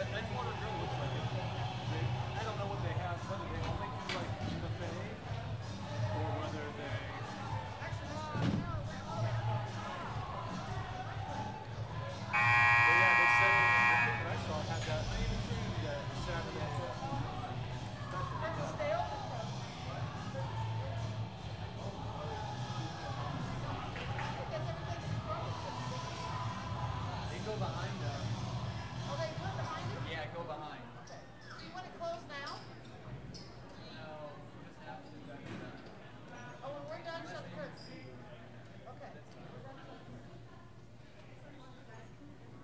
Edgewater Grill looks like it. I don't know what they have, whether they only do like buffet or whether they. But yeah, they said the thing that I saw had that Saturday special. They go behind them. Oh, they go behind it? Yeah, go behind. Okay. Do you want it closed now? No, we just have to do that. Oh, when we're done, shut the curtains. Okay.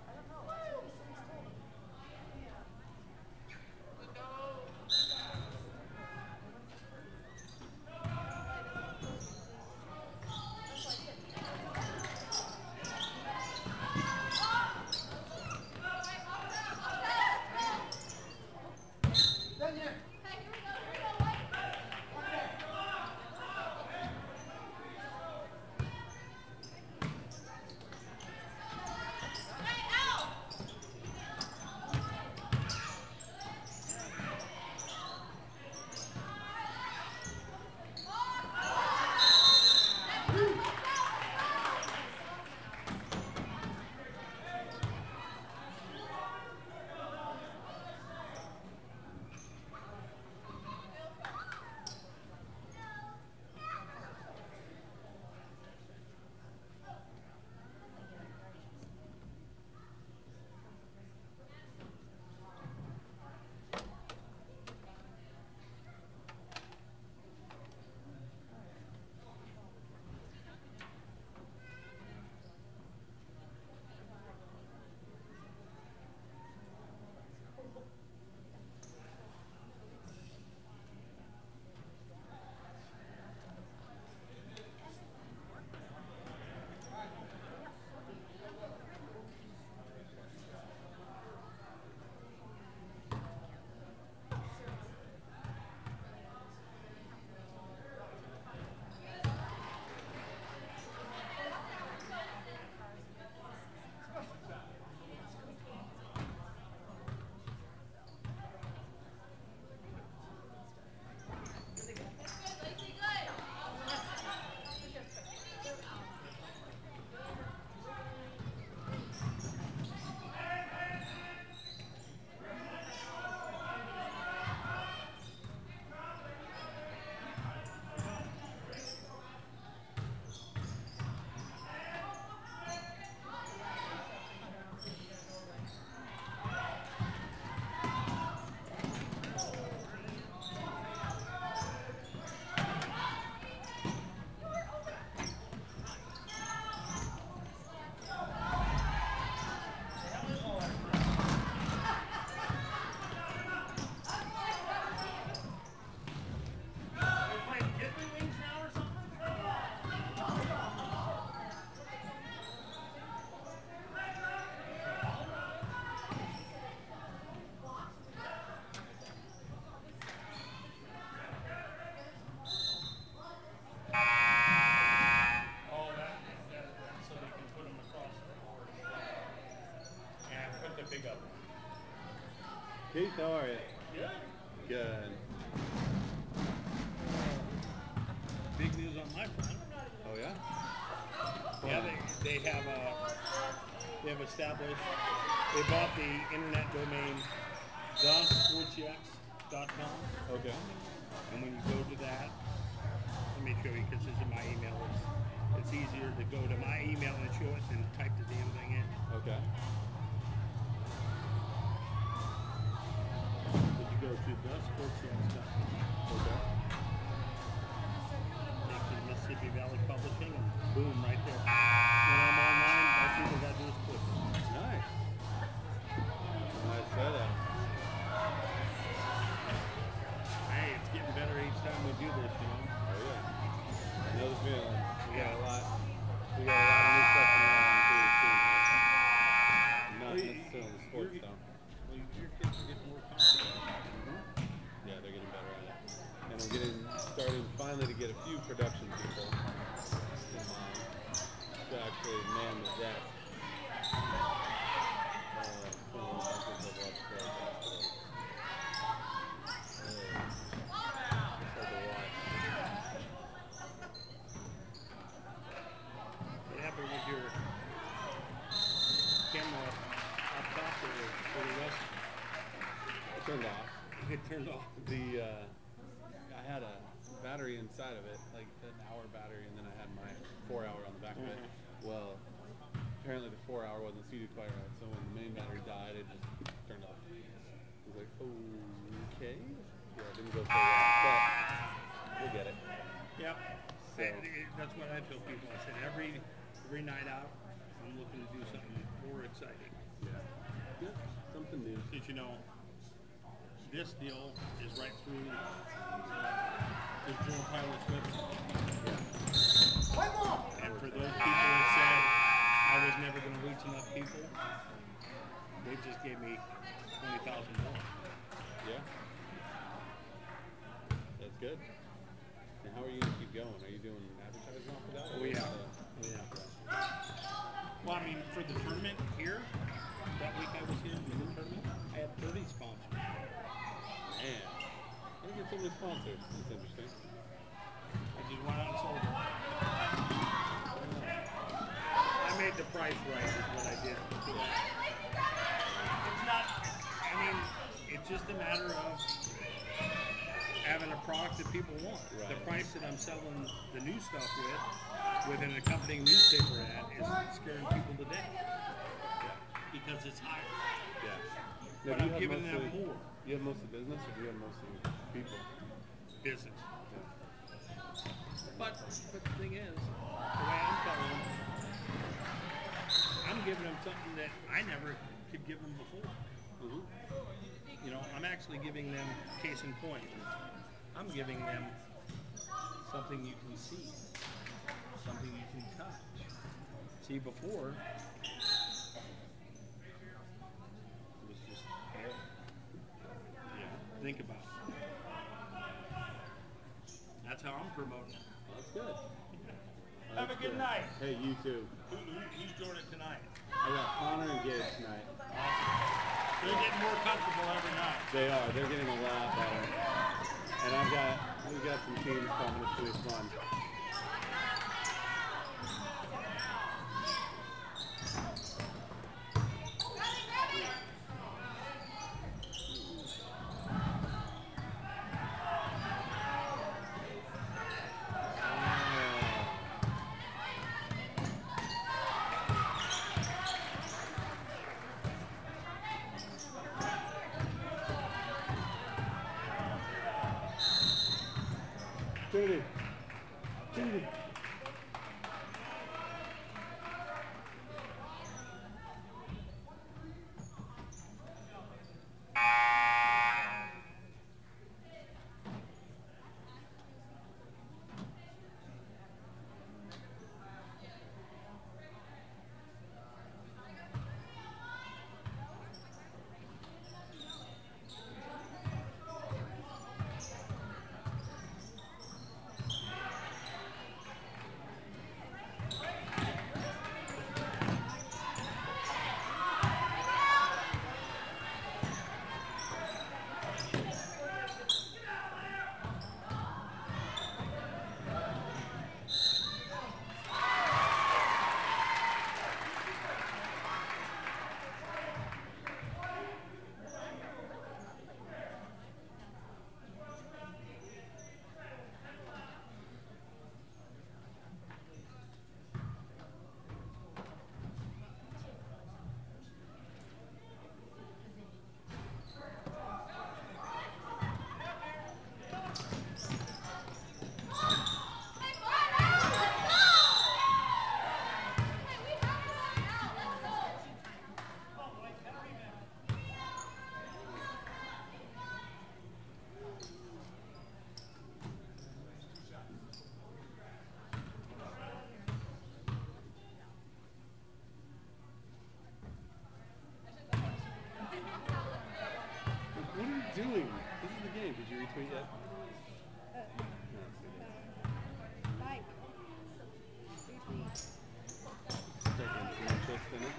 I don't know. That's what somebody's told me. Done yet? Hey, here we go, wait. Keith, how are you? Good. Good. Big news on my front. Oh yeah? Yeah, they have established, they bought the internet domain thesportsx.com. Okay. And when you go to that, let me show you because this is my email. It's easier to go to my email and show it than type the damn thing in. Okay. But you go to thesportsx.com. Okay. Takes you to Mississippi Valley Publishing and boom, right there. When I'm online, all people got to do is click. Nice. Nice setup. Hey, it's getting better each time we do this, you know. Oh yeah. I know the feeling. We got a lot of new stuff going on too. Not necessarily the sports stuff. Well, your kids are getting more comfortable. Yeah, they're getting better at it. And I'm starting finally to get a few production people in mind to actually man the desk. What happened with your camera up top there for the rest? Turned off. It turned off. I had a battery inside of it, like an hour battery, and then I had my 4-hour on the back of it. Well, apparently the 4-hour wasn't seated quite right, so when the main battery died, it just turned off. I was like, okay. Yeah, it didn't go so well, but we'll get it. Yep. So, That's what I tell people. I said every night out, I'm looking to do something more exciting. yeah, something new. Because, you know, this deal is right through the Joe Pilot's website. And for those people that said I was never going to reach enough people, they just gave me 20,000 more. Yeah. That's good. And how are you going to keep going? Are you doing advertising off of that? Oh, yeah. Well, I mean, for the tournament here, that week I was here for the tournament, I had 30 sponsors. Man, how do you get so many sponsors? That's interesting. I just went out and sold it. I made the price right is what I did. It's not, I mean, it's just a matter of having a product that people want. Right. The price that I'm selling the new stuff with an accompanying newspaper ad is scaring people to death. Because it's higher. Yeah. But I'm giving them more. You have mostly business, or do you have mostly people? Business. Yeah. But the thing is, the way I'm telling them, I'm giving them something that I never could give them before. You know, I'm actually giving them, case in point, I'm giving them something you can see, something you can touch. See, before, it was just air. Yeah, think about it. That's how I'm promoting it. That's good. Have a good night. Hey, you too. Who's doing it tonight? I got Connor and Gabe tonight. They're getting more comfortable every night. They are. They're getting a lot better. And we've got some teams coming. It's really fun. Judy. Judy. Doing? This is the game. Did you retweet yet? Like. Start getting some interest in it.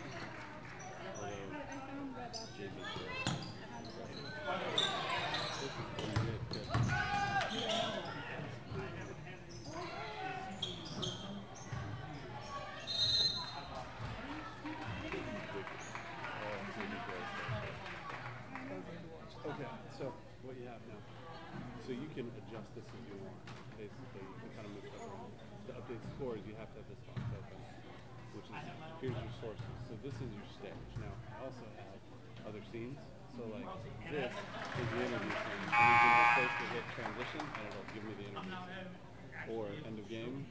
Okay, so what you have now. So you can adjust this as you want. Basically, you can kind of move stuff around. To update scores, you have to have this box open, which is, here's your sources. So this is your stage. Now, I also have other scenes. So like this is the interview scene. And you can just first hit transition, and it'll give me the interview scene. Or end of game,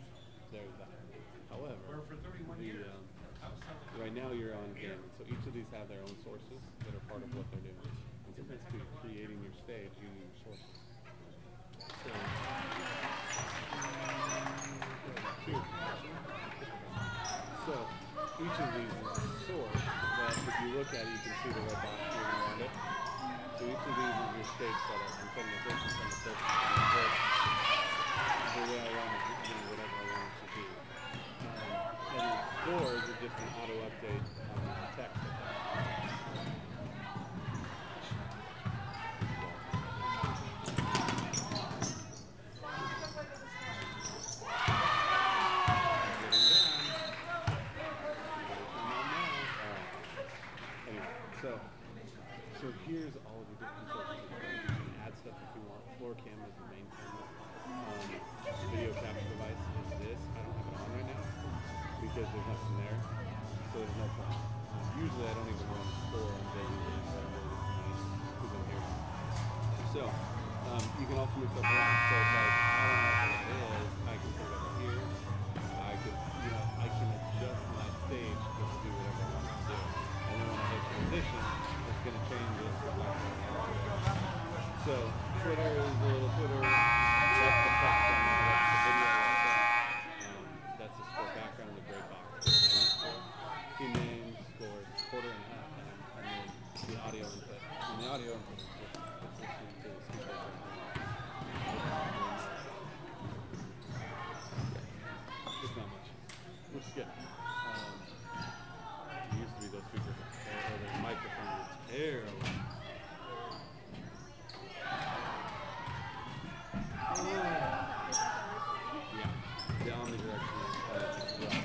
there's that. However, right now you're on game. So each of these have their own sources that are part of what they're doing. And so basically creating your stage using your sources. So each of these is a source that if you look at it, you can see the red box moving around it. So each of these is your stage setup. I'm setting the this, I'm setting the this, I'm setting the this. The way I want it to be, whatever I want it to be. And the scores are just an auto update on the text. So here's all of the different sources. You can add stuff if you want. Floor cam is the main camera. Video capture device is this. I don't have it on right now because there's nothing there. So there's no point. Usually I don't even run store on daily, but I'm really because I'm here. So you can also move stuff around. So it's like, I don't know what it is. I can put it over here. I could, I can adjust my stage just to do whatever I want to do. And then when I hit transition, it's going to change it. So Twitter is a little Twitter. That's the platform. That's the video. That's the score background with gray box. Team names, scores, quarter and halftime, and then the audio input. And the audio input is just listening to the speakers. It's not much, which is good. It used to be those speakers or the microphone was terrible. Yeah, the omnidirectional as well.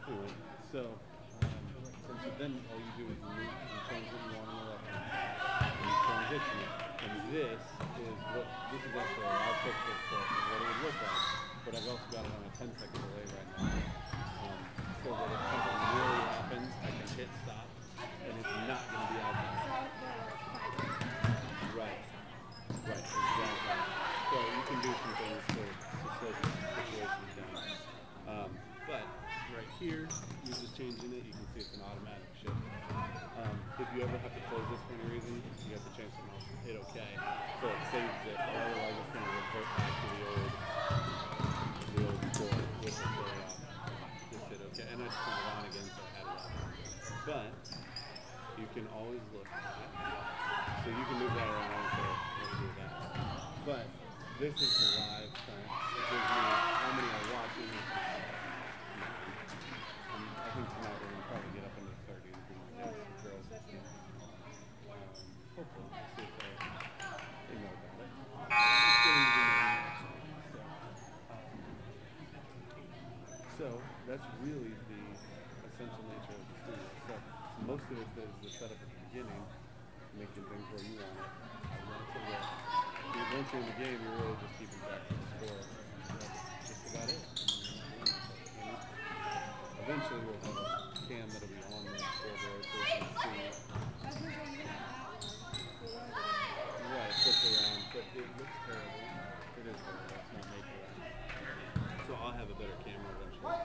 Anyway, so then all you do is move and change what you want on the left hand. And you transition it. And this is actually a live picture for what it would look like. But I've also got it on a 10-second delay right now. So that if something really happens, I can hit stop and it's not going to be out there. Right, exactly. So you can do some things to slow the situations down. But right here, you're just changing it. You can see it's an automatic shift. If you ever have to close this for any reason, you have to change something else. Hit OK. So it saves it. Otherwise, it's going to revert back to the old score with the delay off. Just hit OK. And I just turned it on again, so I had it off. But you can always look at it. So you can move that around. I don't care what to do with that. But this is the live time. It gives me how many are watching. I think tonight we're going to probably get up into the 30s. Girls. Hopefully. See if they know about it. So that's really the essential nature of the studio. So most of it is the setup at the beginning, making things where you want it. Once you're in the game, you're really just keeping track of the score. That's just about it. Eventually we'll have a cam that'll be on the scoreboard so you can see. Right, flips around, but it looks terrible. It is terrible. It's not made for that. So I'll have a better camera eventually.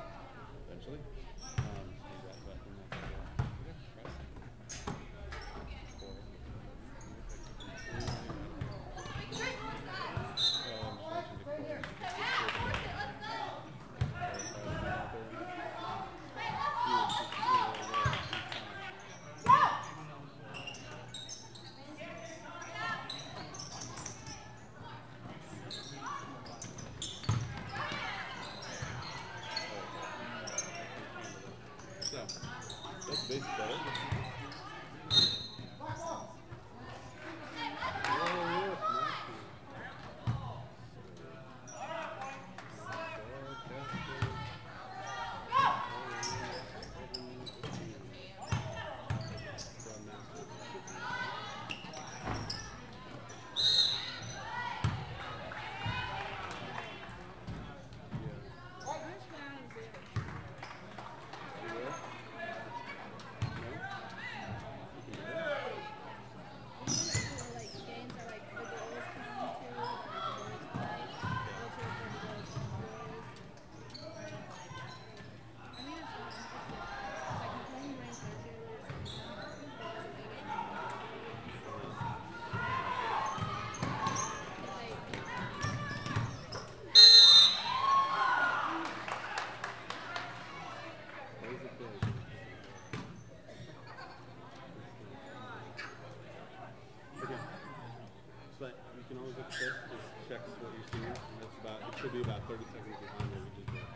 checks what you're seeing. That's about, it should be about 30 seconds behind where we just did.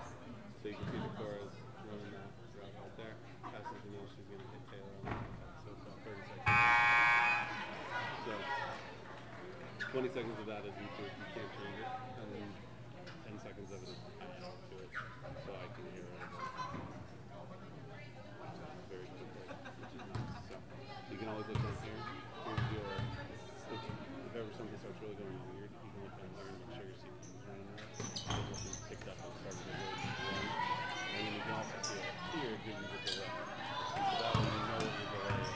So you can see the Cora's running that route right there. Passenger knows she's going to hit Taylor on the outside. So it's about 30 seconds. So 20 seconds of that is YouTube. You can't change it. And then 10 seconds of it is I add to it. So I can hear it very quickly, which is nice. So you can always look down here. Here's your, if ever something starts really going weird, you can look down here and make sure your seat is running right. So this is picked up and started to really run. And then you can also see it here, it gives you the delay. And so that way you know what your delay is.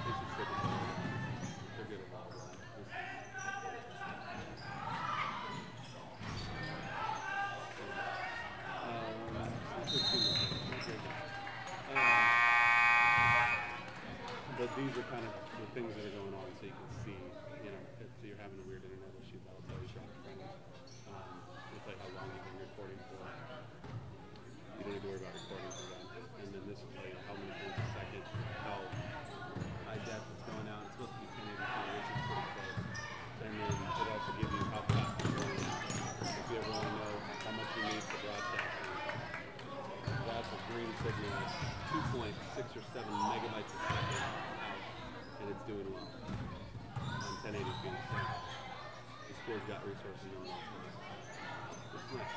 They should stick with it. They're good at all of that. But these are kind of the things that are going on, so you can see, you know, if you're having a weird internet issue, that'll tell you something. It'll tell you how long you've been recording for. You don't need to worry about recording for that. And then this will tell you how many frames a second, how high depth it's going out. It's supposed to be 1080p, which is pretty close. And then it also gives you how fast it's going. If you ever want to know how much you need for broadcasting, that's a green signal, 2.6 or 7 megabytes a second out, and it's doing well on 1080p. So the school's got resources on that. It's nice.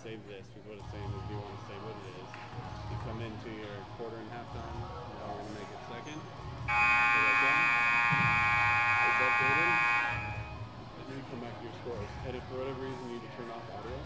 Save this is what it's saying is, do you want to say what it is? You come into your quarter and halftime, now we're going to make it second. So like that. Is that good? And then you come back to your scores. And if for whatever reason you need to turn off audio,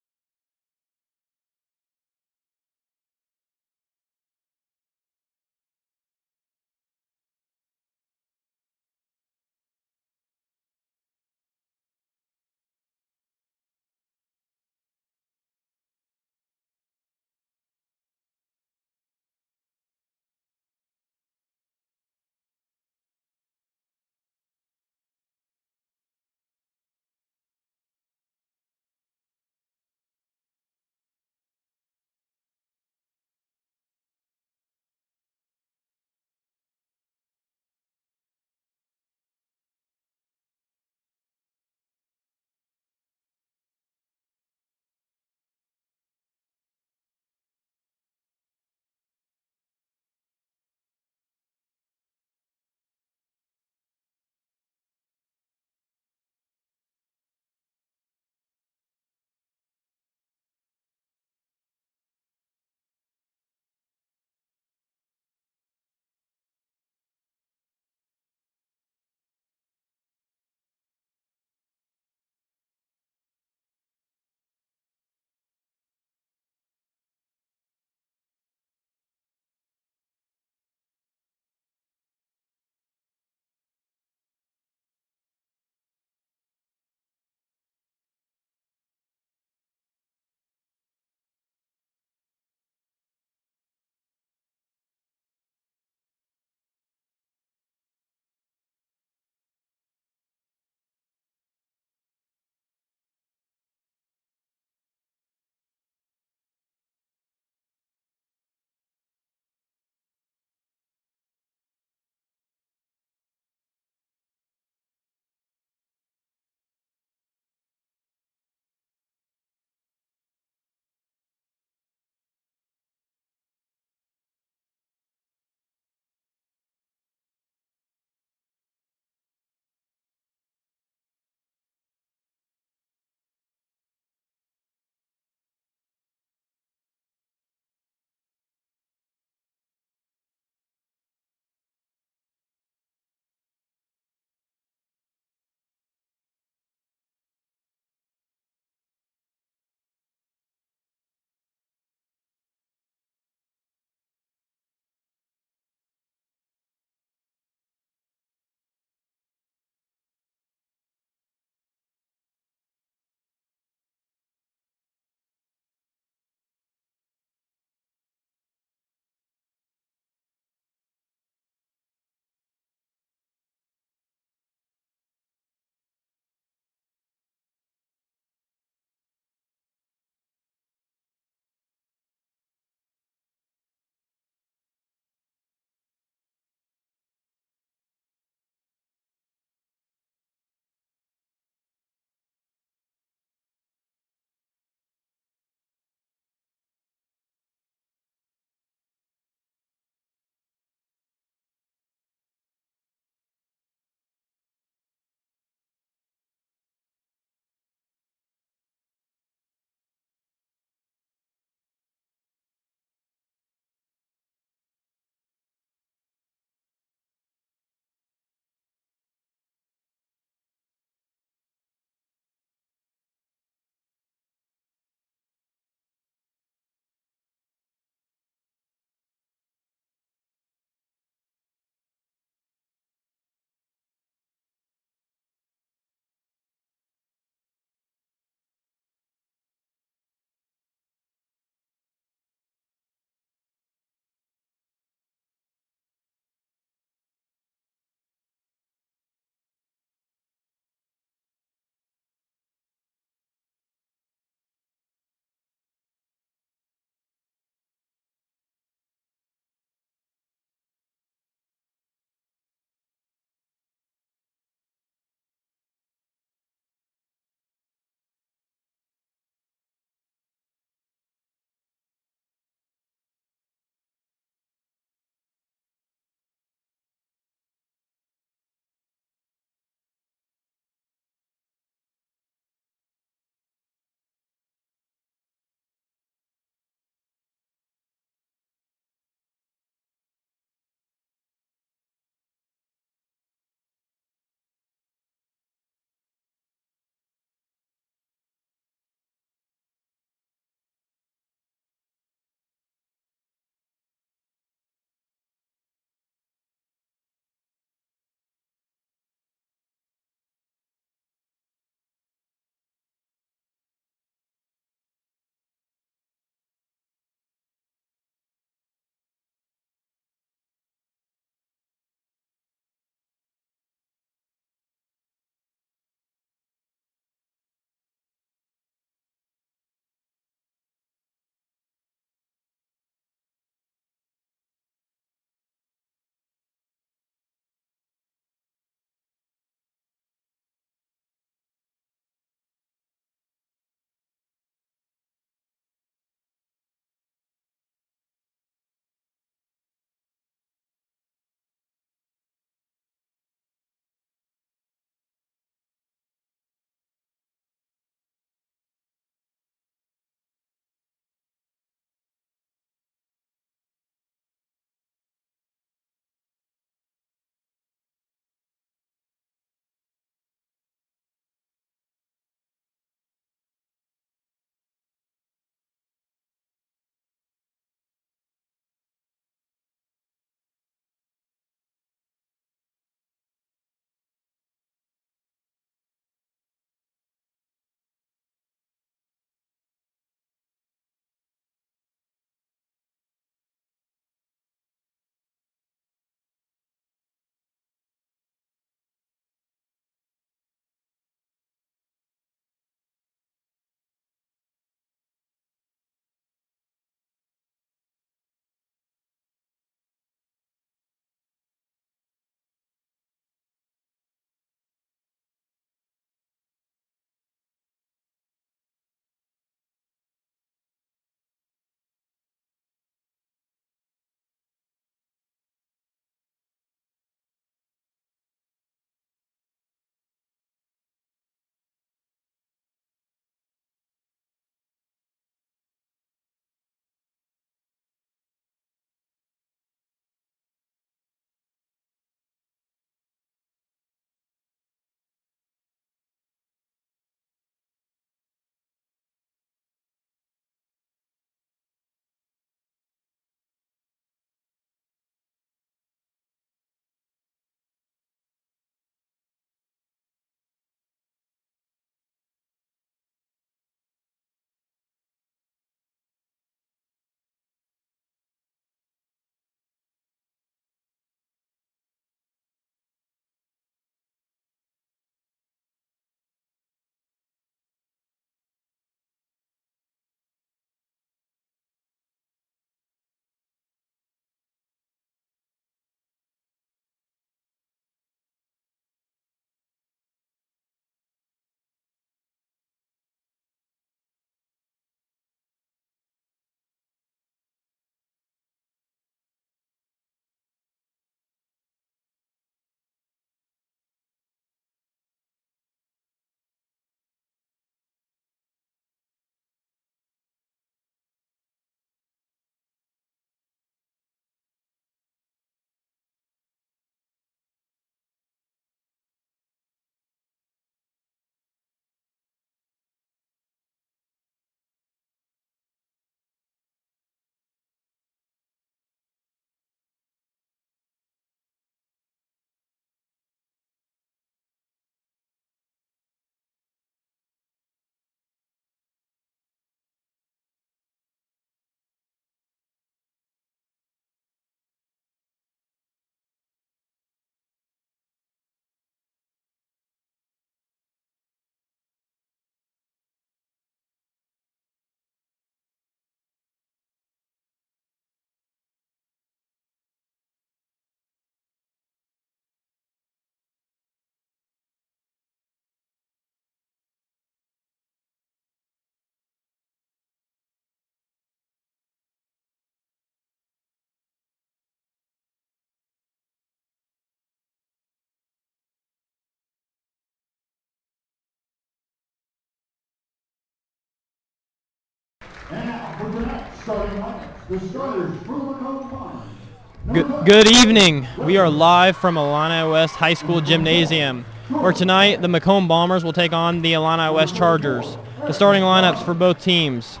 Good evening. We are live from Illini West High School Gymnasium, where tonight the Macomb Bombers will take on the Illini West Chargers. The starting lineups for both teams.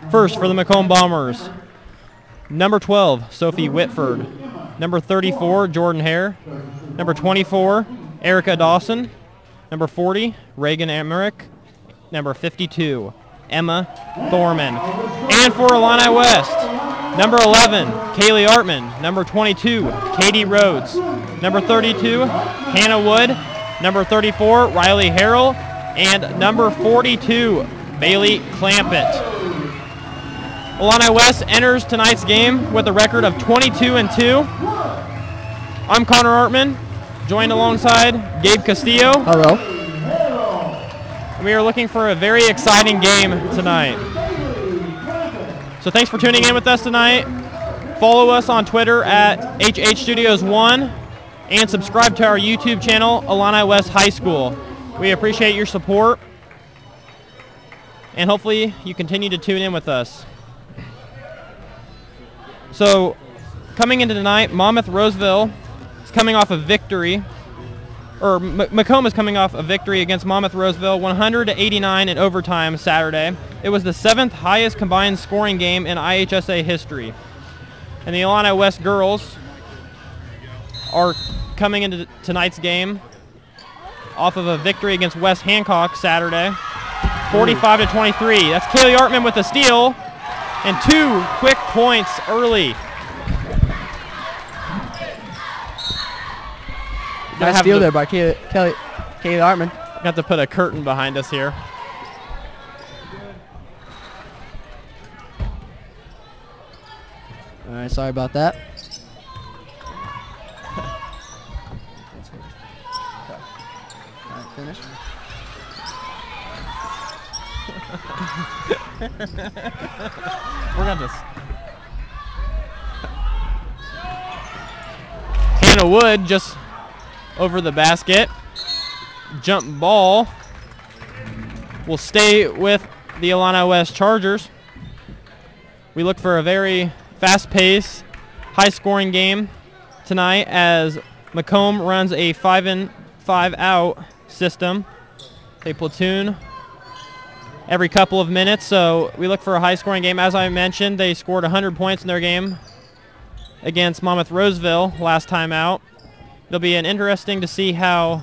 First, for the Macomb Bombers, number 12, Sophie Whitford. Number 34, Jordan Hare. Number 24, Erica Dawson. Number 40, Reagan Emmerich. Number 52, Emma Thorman. And for Illini West, number 11, Kaylee Artman. Number 22, Katie Rhodes. Number 32, Hannah Wood. Number 34, Riley Harrell. And number 42, Bailey Clampett. Illini West enters tonight's game with a record of 22-2. I'm Connor Artman, joined alongside Gabe Castillo. Hello. We are looking for a very exciting game tonight. So thanks for tuning in with us tonight. Follow us on Twitter at HH Studios 1 and subscribe to our YouTube channel, Illini West High School. We appreciate your support, and hopefully you continue to tune in with us. So coming into tonight, Monmouth Roseville is coming off a victory, or Macomb is coming off a victory against Monmouth Roseville, 100-89 in overtime Saturday. It was the 7th highest combined scoring game in IHSA history. And the Illini West girls are coming into tonight's game off of a victory against West Hancock Saturday, 45-23. That's Kaylee Artman with a steal and 2 quick points early. Nice steal there by Kaylee Artman. Got to put a curtain behind us here. All right, sorry about that. All right, finish. We're gonna just. Hannah Wood just over the basket. Jump ball will stay with the Illini West Chargers. We look for a very fast-paced, high-scoring game tonight as Macomb runs a 5-in-5-out system. They platoon every couple of minutes, so we look for a high-scoring game. As I mentioned, they scored 100 points in their game against Monmouth Roseville last time out. It'll be interesting to see how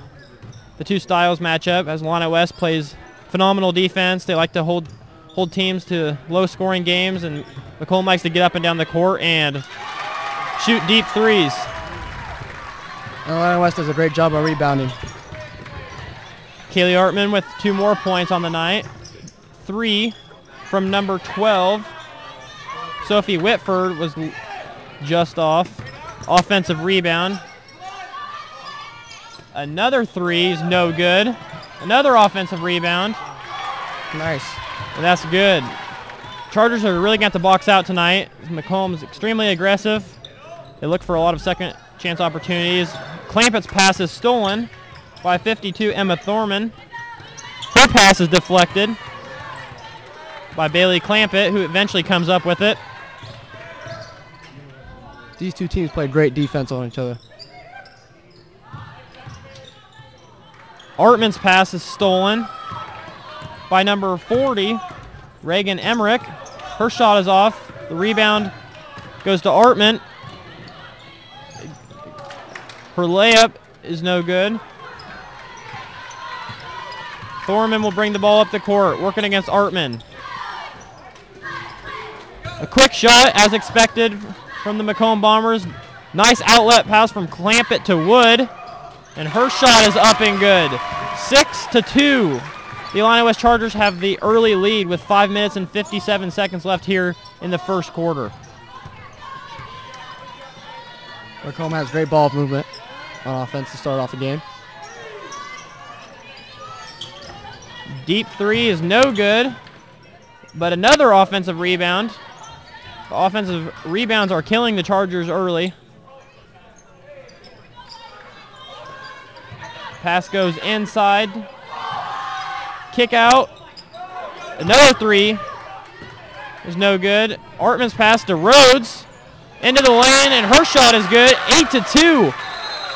the two styles match up as Illini West plays phenomenal defense. They like to hold teams to low-scoring games, and Macomb likes to get up and down the court and shoot deep threes. Illini West does a great job of rebounding. Kaylee Artman with 2 more points on the night. 3 from number 12. Sophie Whitford was just off. Offensive rebound. Another 3 is no good. Another offensive rebound. Nice. And that's good. Chargers are really going to have to box out tonight. Macomb is extremely aggressive. They look for a lot of second chance opportunities. Clampett's pass is stolen by 52 Emma Thorman. Her pass is deflected by Bailey Clampett, who eventually comes up with it. These two teams play great defense on each other. Artman's pass is stolen by number 40, Reagan Emmerich. Her shot is off. The rebound goes to Artman. Her layup is no good. Thorman will bring the ball up the court, working against Artman. A quick shot, as expected, from the Macomb Bombers. Nice outlet pass from Clampett to Wood. And her shot is up and good. 6-2. The Illini West Chargers have the early lead with 5 minutes and 57 seconds left here in the first quarter. Macomb has great ball movement on offense to start off the game. Deep 3 is no good, but another offensive rebound. The offensive rebounds are killing the Chargers early. Pass goes inside. Kick out. Another 3. is no good. Artman's pass to Rhodes into the lane, and her shot is good. 8-2.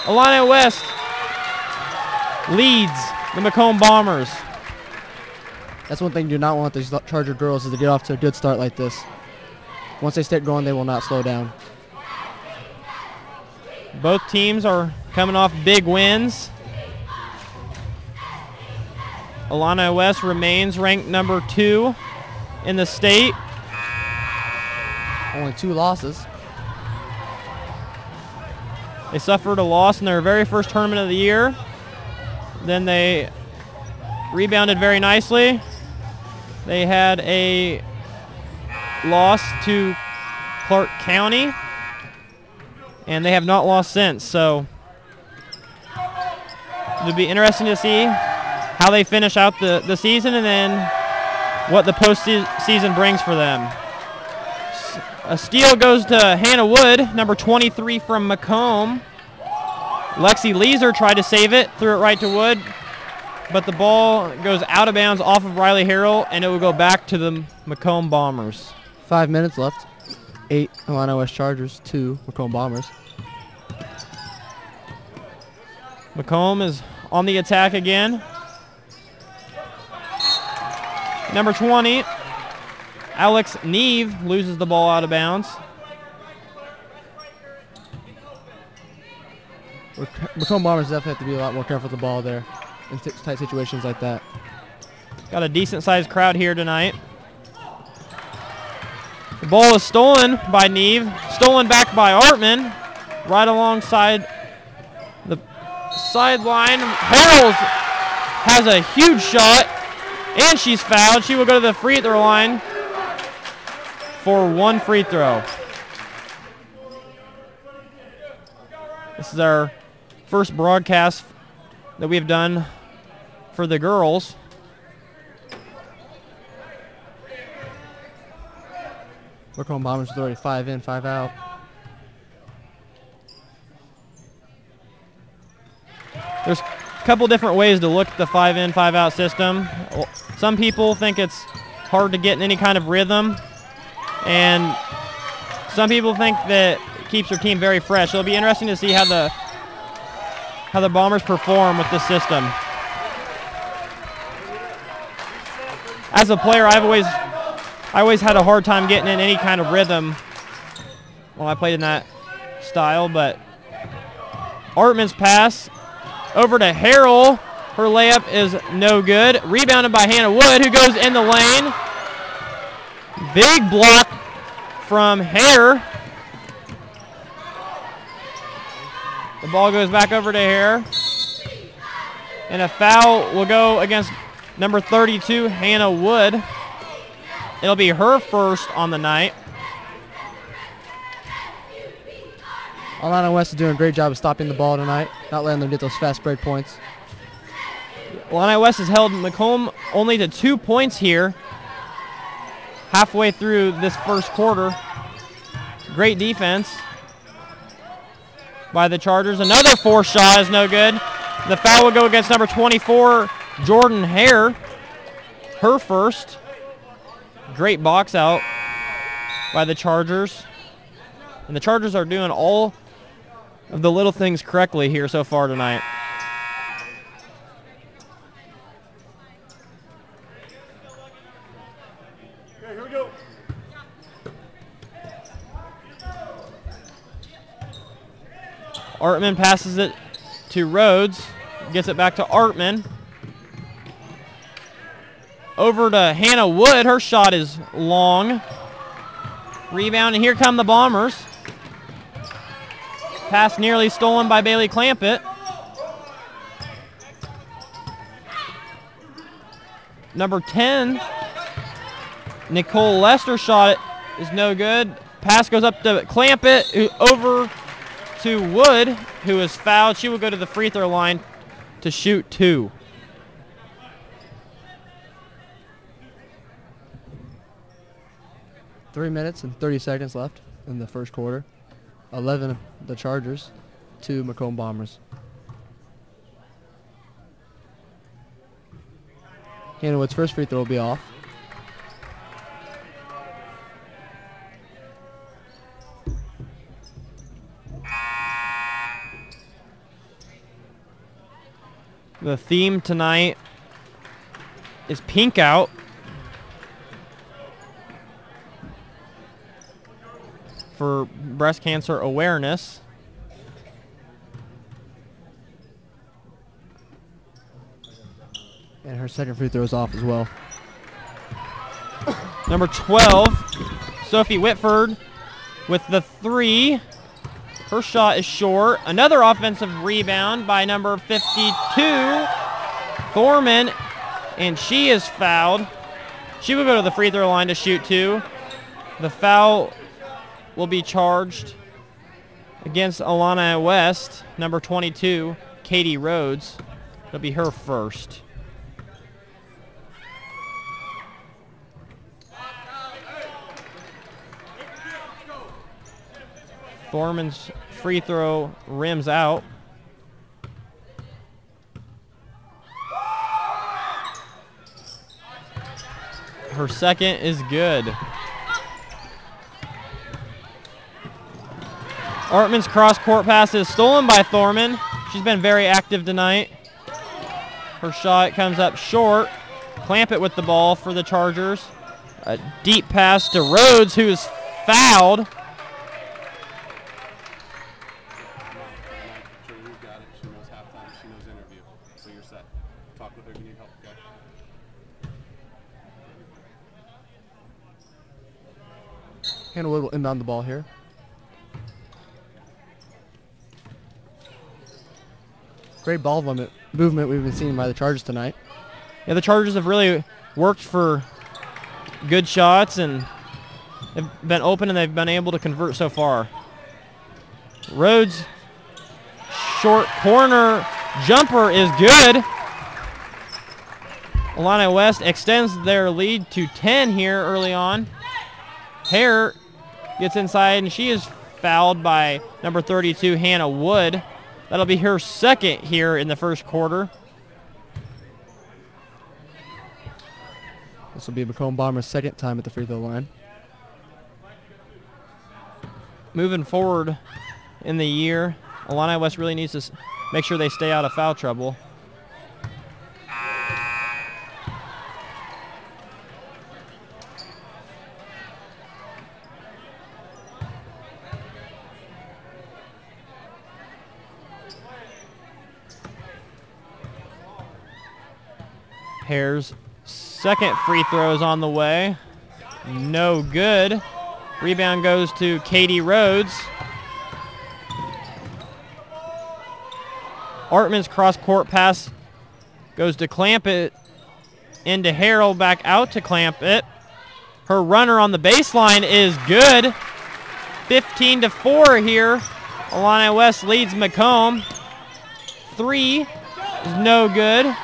Illini West leads the Macomb Bombers. That's one thing you do not want these Charger girls is to get off to a good start like this. Once they start going, they will not slow down. Both teams are coming off big wins. Illini West remains ranked number 2 in the state. Only 2 losses. They suffered a loss in their very first tournament of the year. Then they rebounded very nicely. They had a loss to Clark County, and they have not lost since. So it'll be interesting to see how they finish out the season and then what the postseason brings for them. A steal goes to Hannah Wood, number 23 from Macomb. Lexi Leeser tried to save it, threw it right to Wood, but the ball goes out of bounds off of Riley Harrell, and it will go back to the Macomb Bombers. 5 minutes left. 8 Illini West Chargers, 2 Macomb Bombers. Macomb is on the attack again. Number 20, Alex Neve loses the ball out of bounds. Macomb Bombers definitely have to be a lot more careful with the ball there in tight situations like that. Got a decent-sized crowd here tonight. The ball is stolen by Neve, stolen back by Artman, right alongside the sideline. Harrell has a huge shot, and she's fouled. She will go to the free throw line for 1 free throw. This is our first broadcast that we've done for the girls. Macomb Bombers are already 5 in, 5 out. There's a couple different ways to look at the 5 in, 5 out system. Some people think it's hard to get in any kind of rhythm, and some people think that it keeps your team very fresh. It'll be interesting to see how the Bombers perform with this system. As a player, I always had a hard time getting in any kind of rhythm when I played in that style, but Artman's pass over to Harrell. Her layup is no good. Rebounded by Hannah Wood, who goes in the lane. Big block from Hare. The ball goes back over to Hare. And a foul will go against number 32, Hannah Wood. It'll be her first on the night. Illini West is doing a great job of stopping the ball tonight, not letting them get those fast break points. Illini West has held Macomb only to 2 points here halfway through this first quarter. Great defense by the Chargers. Another 4 shot is no good. The foul will go against number 24, Jordan Hare. Her first. Great box out by the Chargers. And the Chargers are doing all of the little things correctly here so far tonight. Okay, here we go. Artman passes it to Rhodes. Gets it back to Artman. Over to Hannah Wood. Her shot is long. Rebound, and here come the Bombers. Pass nearly stolen by Bailey Clampett. Number 10, Nicole Lester shot it is no good. Pass goes up to Clampett, over to Wood, who is fouled. She will go to the free throw line to shoot 2. Three minutes and 30 seconds left in the first quarter. 11 the Chargers, 2 Macomb Bombers. Hannah Wood's first free throw will be off. The theme tonight is Pink Out. For breast cancer awareness. And her second free throw is off as well. Number 12, Sophie Whitford with the 3. Her shot is short. Another offensive rebound by number 52, Thorman, and she is fouled. She will go to the free throw line to shoot 2. The foul will be charged against Illini West, number 22, Katie Rhodes. It'll be her first. Thorman's free throw rims out. Her second is good. Artman's cross-court pass is stolen by Thorman. She's been very active tonight. Her shot comes up short. Clampett with the ball for the Chargers. A deep pass to Rhodes, who is fouled. She knows halftime. She knows interview. So you're set. Talk with her if you need help, okay? Hannah Wood will inbound the ball here. Great ball movement we've been seeing by the Chargers tonight. Yeah, the Chargers have really worked for good shots and have been open, and they've been able to convert so far. Rhodes' short corner jumper is good. Illini West extends their lead to 10 here early on. Hare gets inside, and she is fouled by number 32, Hannah Wood. That'll be her second here in the first quarter. This will be Macomb Bombers' second time at the free throw line. Moving forward in the year, Illini West really needs to make sure they stay out of foul trouble. Hare's second free throw is on the way. No good. Rebound goes to Katie Rhodes. Artman's cross-court pass goes to Clampett, into Harrell, back out to Clampett. Her runner on the baseline is good. 15-4 here. Illini West leads Macomb. 3 is no good.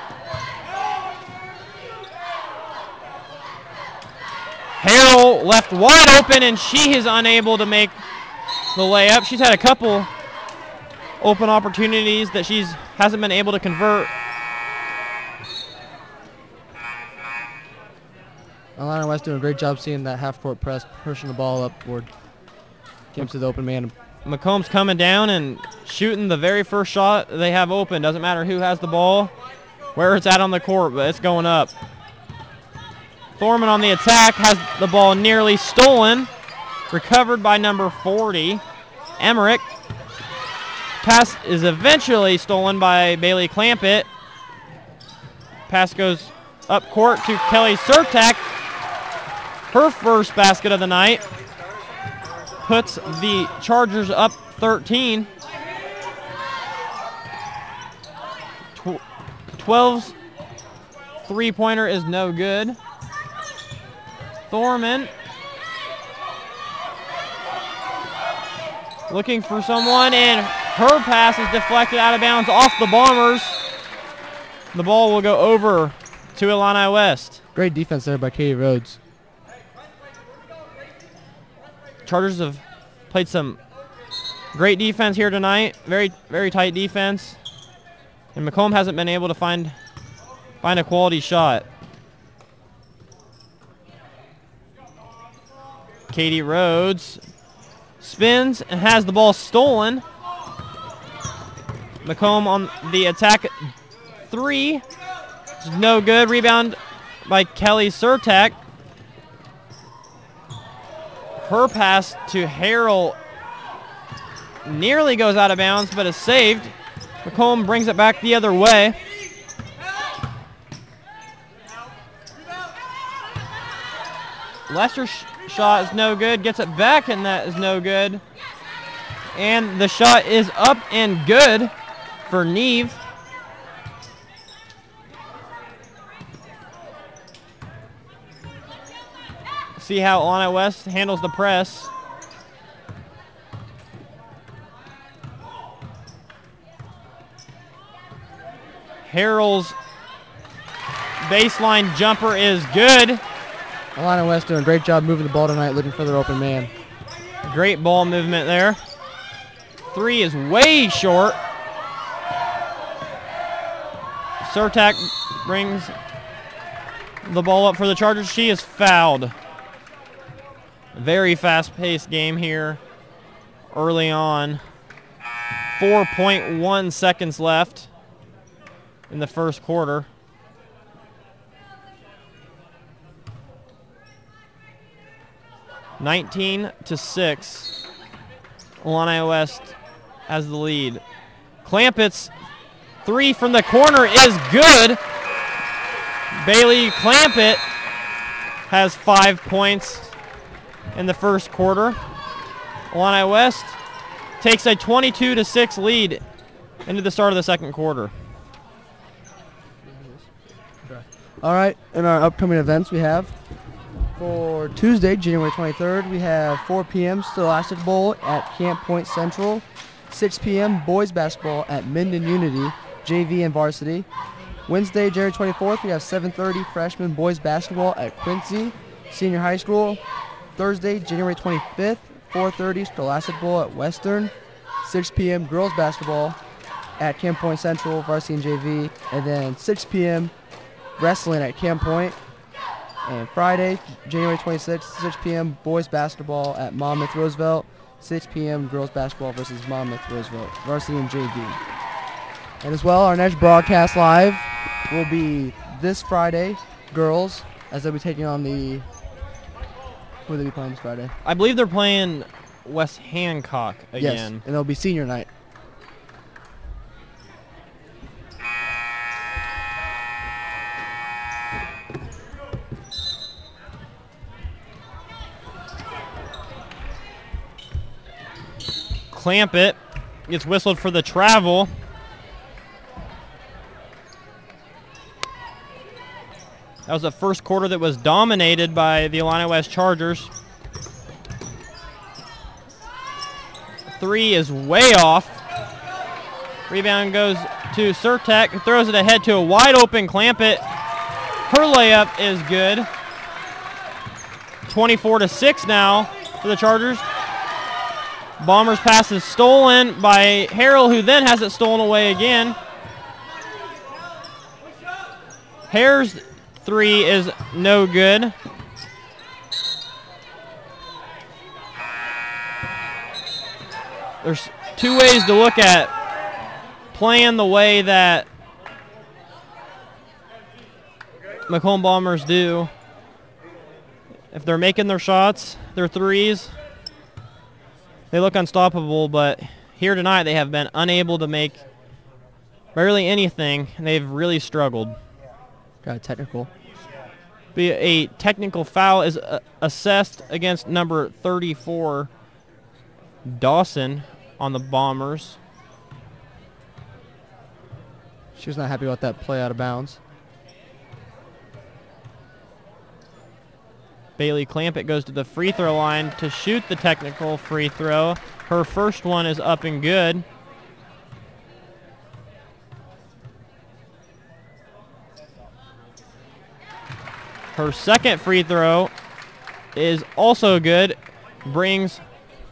Harrell left wide open, and she is unable to make the layup. She's had a couple open opportunities that she hasn't been able to convert. Illini West doing a great job seeing that half-court press, pushing the ball upward. Comes to the open man. Macomb's coming down and shooting the very first shot they have open. Doesn't matter who has the ball, where it's at on the court, but it's going up. Thorman on the attack has the ball nearly stolen. Recovered by number 40, Emmerich. Pass is eventually stolen by Bailey Clampett. Pass goes up court to Kelly Sertak. Her first basket of the night puts the Chargers up 13. 12's three-pointer is no good. Thorman looking for someone, and her pass is deflected out of bounds off the Bombers. The ball will go over to Illini West. Great defense there by Katie Rhodes. Chargers have played some great defense here tonight. Very, very tight defense. And Macomb hasn't been able to find a quality shot. Katie Rhodes spins and has the ball stolen. Macomb on the attack three. No good. Rebound by Kelly Surtak. Her pass to Harrell nearly goes out of bounds, but is saved. McComb brings it back the other way. Lester's shot is no good. Gets it back, and that is no good. And the shot is up and good for Neve. See how Illini West handles the press. Harrell's baseline jumper is good. Illini West doing a great job moving the ball tonight, looking for their open man. Great ball movement there. Three is way short. Surtak brings the ball up for the Chargers. She is fouled. Very fast-paced game here early on. 4.1 seconds left in the first quarter. (19-6). Illini West has the lead. Clampett's three from the corner is good. Bailey Clampett has 5 points in the first quarter. Illini West takes a 22-6 lead into the start of the second quarter. All right, in our upcoming events we have, for Tuesday, January 23rd, we have 4 p.m. Scholastic Bowl at Camp Point Central, 6 p.m. boys basketball at Minden Unity, JV and varsity. Wednesday, January 24th, we have 7:30 freshman boys basketball at Quincy Senior High School. Thursday, January 25th, 4:30 Scholastic Bowl at Western, 6 p.m. girls basketball at Camp Point Central, varsity and JV, and then 6 p.m. wrestling at Camp Point. And Friday, January 26th, 6 p.m. boys basketball at Monmouth Roosevelt, 6 p.m. girls basketball versus Monmouth Roosevelt, varsity and JV. And as well, our next broadcast live will be this Friday, girls, as they'll be taking on the, who will they be playing this Friday? I believe they're playing West Hancock again. Yes, and it'll be senior night. Clampett gets whistled for the travel. That was the first quarter that was dominated by the Illini West Chargers. Three is way off. Rebound goes to Surtak, who throws it ahead to a wide open Clampett. Her layup is good. 24-6 now for the Chargers. Bombers pass is stolen by Harrell, who then has it stolen away again. Hare's three is no good. There's two ways to look at playing the way that Macomb Bombers do. If they're making their shots, their threes, they look unstoppable, but here tonight they have been unable to make barely anything, and they've really struggled. Got a technical. A technical foul is assessed against number 34, Dawson, on the Bombers. She was not happy about that play out of bounds. Bailey Clampett goes to the free throw line to shoot the technical free throw. Her first one is up and good. Her second free throw is also good. Brings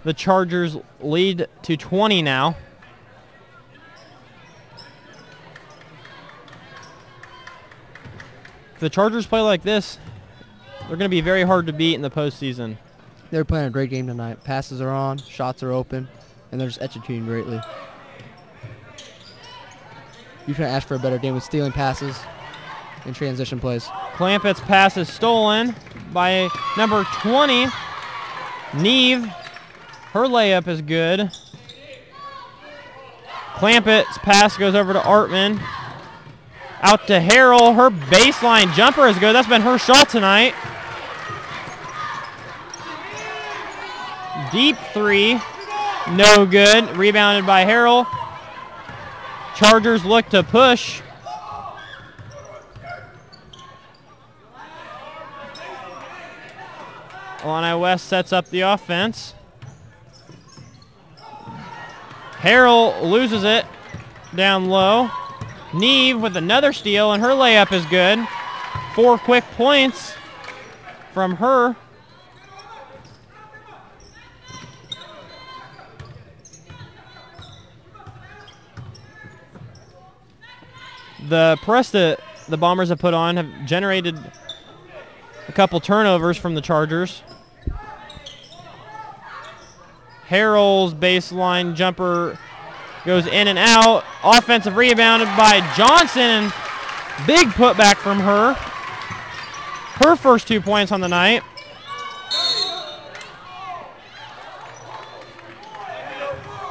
the Chargers lead to 20 now. If the Chargers play like this, they're going to be very hard to beat in the postseason. They're playing a great game tonight. Passes are on, shots are open, and they're just executing greatly. You couldn't ask for a better game with stealing passes and transition plays. Clampett's pass is stolen by number 20, Neve. Her layup is good. Clampett's pass goes over to Artman. Out to Harrell. Her baseline jumper is good. That's been her shot tonight. Deep three. No good. Rebounded by Harrell. Chargers look to push. Illini West sets up the offense. Harrell loses it down low. Neve with another steal, and her layup is good. 4 quick points from her. The press that the Bombers have put on have generated a couple turnovers from the Chargers. Harrell's baseline jumper goes in and out. Offensive rebounded by Johnson. Big putback from her. Her first 2 points on the night.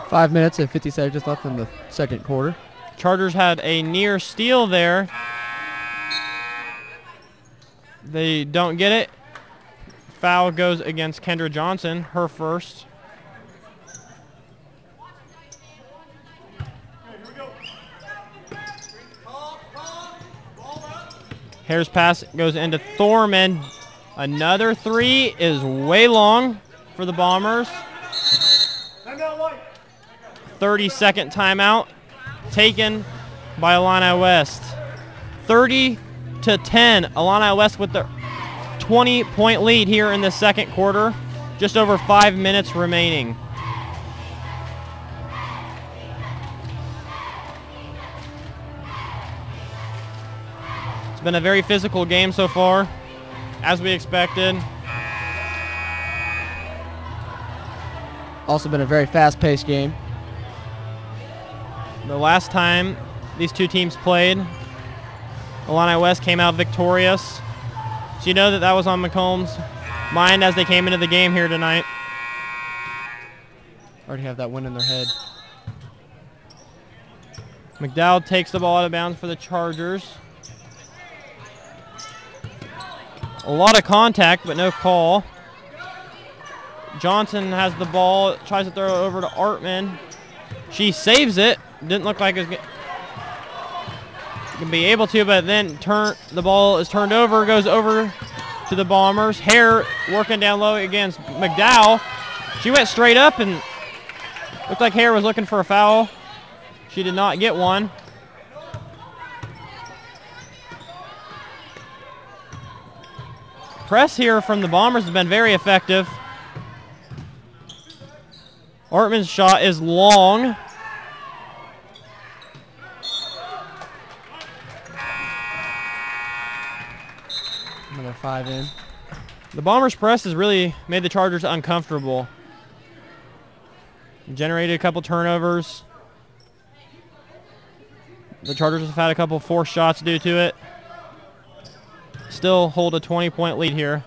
Five minutes and 50 seconds left in the second quarter. Chargers had a near steal there. They don't get it. Foul goes against Kendra Johnson, her first. Hare's pass goes into Thorman. Another three is way long for the Bombers. 30-second timeout taken by Illini West. 30-10. Illini West with the 20-point lead here in the second quarter. Just over 5 minutes remaining. It's been a very physical game so far, as we expected. Also been a very fast-paced game. The last time these two teams played, Illini West came out victorious. So you know that that was on McComb's mind as they came into the game here tonight. Already have that win in their head. McDowell takes the ball out of bounds for the Chargers. A lot of contact, but no call. Johnson has the ball, tries to throw it over to Artman. She saves it. Didn't look like it was going to be able to, but then the ball is turned over, goes over to the Bombers. Hare working down low against McDowell. She went straight up and looked like Hare was looking for a foul. She did not get one. Press here from the Bombers has been very effective. Artman's shot is long. Another 5 in. The Bombers' press has really made the Chargers uncomfortable. Generated a couple turnovers. The Chargers have had a couple forced shots due to it. Still hold a 20-point lead here.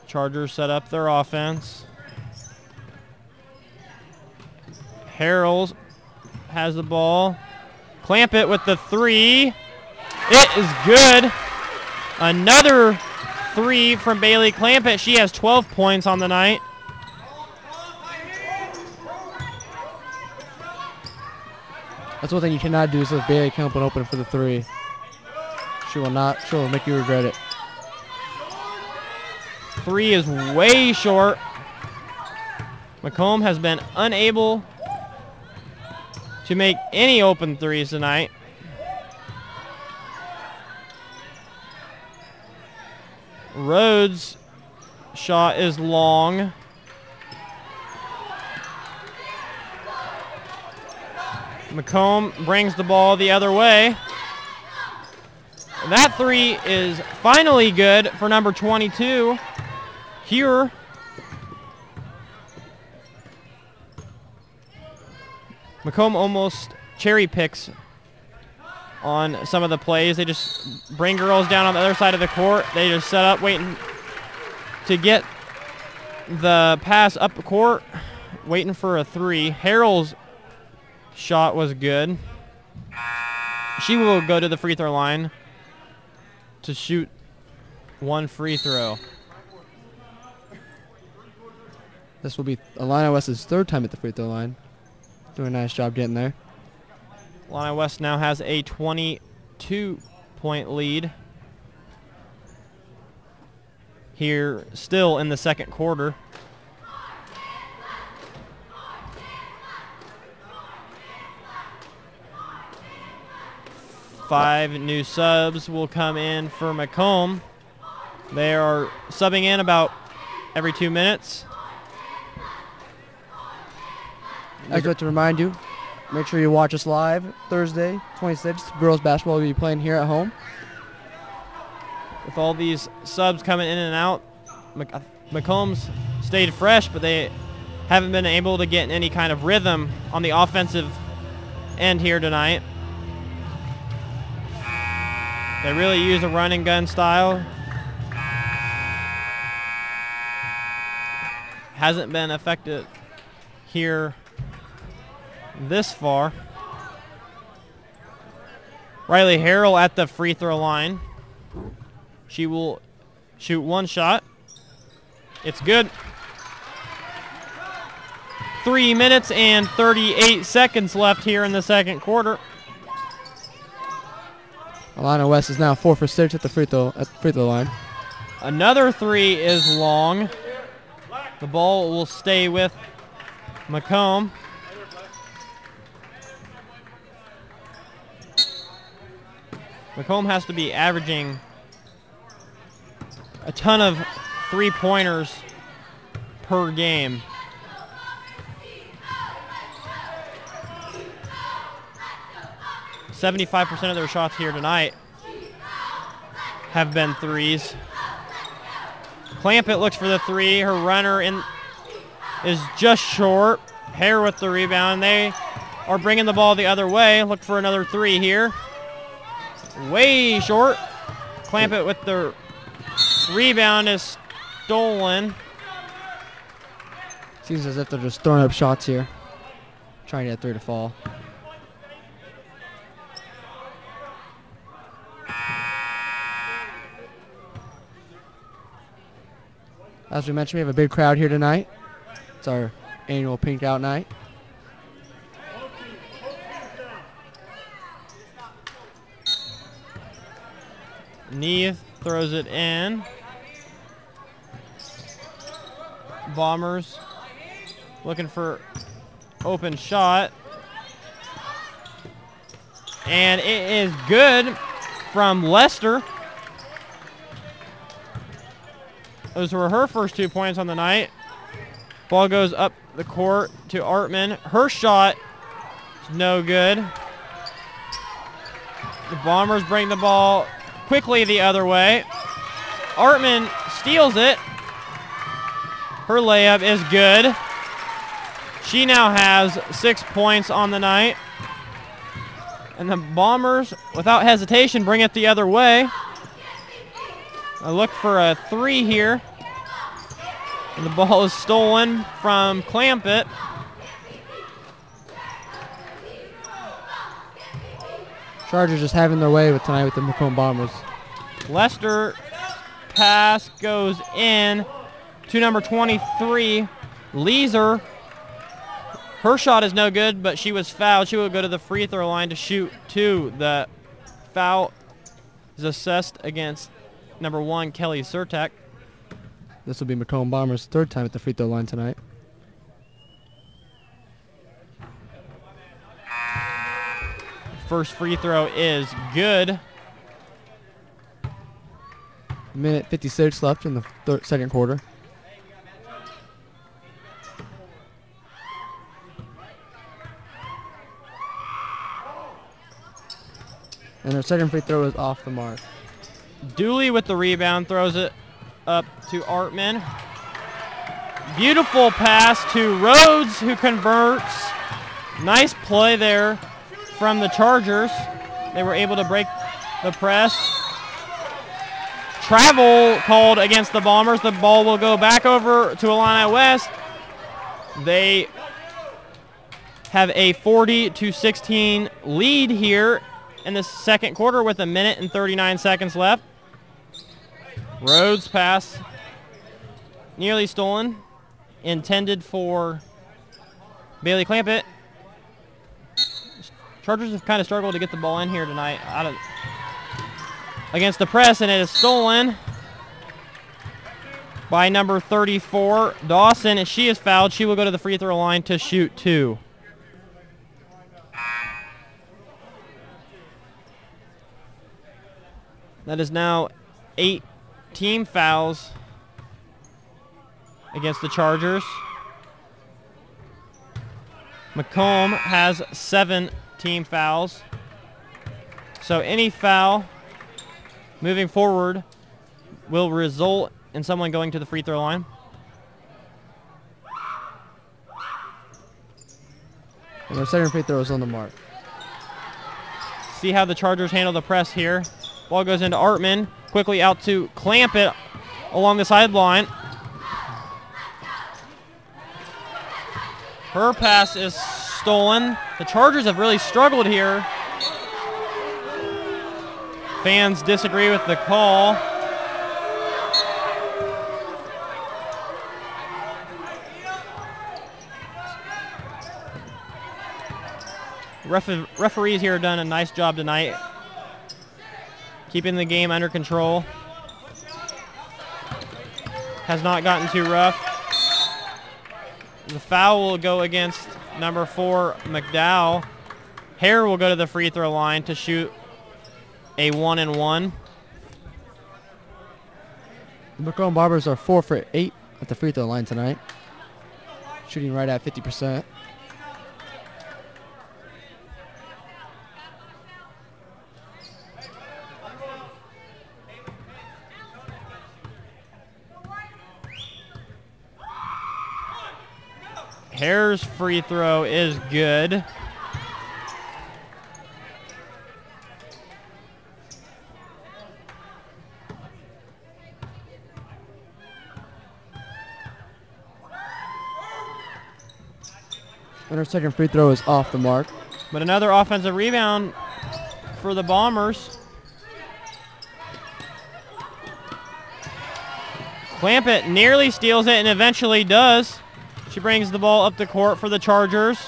Chargers set up their offense. Harrells has the ball. Clamp it with the three. It is good. Another three from Bailey Clampett. She has 12 points on the night. That's one thing you cannot do is let Bailey come up and open for the three. She will not. She will make you regret it. Three is way short. McComb has been unable to make any open threes tonight. Rhodes' shot is long. McComb brings the ball the other way. That three is finally good for number 22. Here, Macomb almost cherry picks on some of the plays. They just bring girls down on the other side of the court. They just set up waiting to get the pass up the court, waiting for a three. Harrell's shot was good. She will go to the free throw line to shoot one free throw. This will be Illini West's third time at the free throw line. Doing a nice job getting there. Illini West now has a 22-point lead here still in the second quarter. Five new subs will come in for Macomb. They are subbing in about every 2 minutes. I'd like to remind you, make sure you watch us live Thursday, 26th. Girls basketball will be playing here at home. With all these subs coming in and out, Macomb's stayed fresh, but they haven't been able to get any kind of rhythm on the offensive end here tonight. They really use a run and gun style. Hasn't been effective here this far. Riley Harrell at the free throw line. She will shoot one shot. It's good. 3 minutes and 38 seconds left here in the second quarter. Illini West is now 4 for 6 at the free throw line. Another three is long. The ball will stay with Macomb. Macomb has to be averaging a ton of three-pointers per game. .75% of their shots here tonight have been threes. Clampett looks for the three. Her runner is just short. Hare with the rebound. They are bringing the ball the other way. Look for another three here. Way short. Clampett with the rebound is stolen. Seems as if they're just throwing up shots here, trying to get three to fall. As we mentioned, we have a big crowd here tonight. It's our annual Pink Out Night. Neath throws it in. Bombers looking for open shot. And it is good from Lester. Those were her first 2 points on the night. Ball goes up the court to Artman. Her shot is no good. The Bombers bring the ball quickly the other way. Artman steals it. Her layup is good. She now has 6 points on the night. And the Bombers, without hesitation, bring it the other way. I look for a three here. And the ball is stolen from Clampett. Chargers just having their way with tonight with the Macomb Bombers. Lester pass goes in to number 23, Leeser. Her shot is no good, but she was fouled. She will go to the free throw line to shoot two. The foul is assessed against number 1, Kelly Surtek. This will be Macomb Bombers' third time at the free throw line tonight. First free throw is good. Minute 56 left in the second quarter. And their second free throw is off the mark. Dooley with the rebound throws it up to Artman. Beautiful pass to Rhodes, who converts. Nice play there from the Chargers. They were able to break the press. Travel called against the Bombers. The ball will go back over to Illini West. They have a 40-16 lead here in the second quarter with 1 minute and 39 seconds left. Rhodes pass nearly stolen, intended for Bailey Clampett. Chargers have kind of struggled to get the ball in here tonight against the press, and it is stolen by number 34, Dawson. And she is fouled. She will go to the free throw line to shoot 2. That is now 8 team fouls against the Chargers. Macomb has 7 team fouls. So any foul moving forward will result in someone going to the free throw line. And their second free throw is on the mark. See how the Chargers handle the press here. Ball goes into Artman. Quickly out to Clampett along the sideline. Her pass is stolen. The Chargers have really struggled here. Fans disagree with the call. Referees here have done a nice job tonight, keeping the game under control. Has not gotten too rough. The foul will go against number 4, McDowell. Hare will go to the free throw line to shoot a 1-and-1. The Macomb Barbers are 4 for 8 at the free throw line tonight, shooting right at 50%. Hare's free throw is good. And her second free throw is off the mark. But another offensive rebound for the Bombers. Clampett nearly steals it and eventually does. She brings the ball up the court for the Chargers.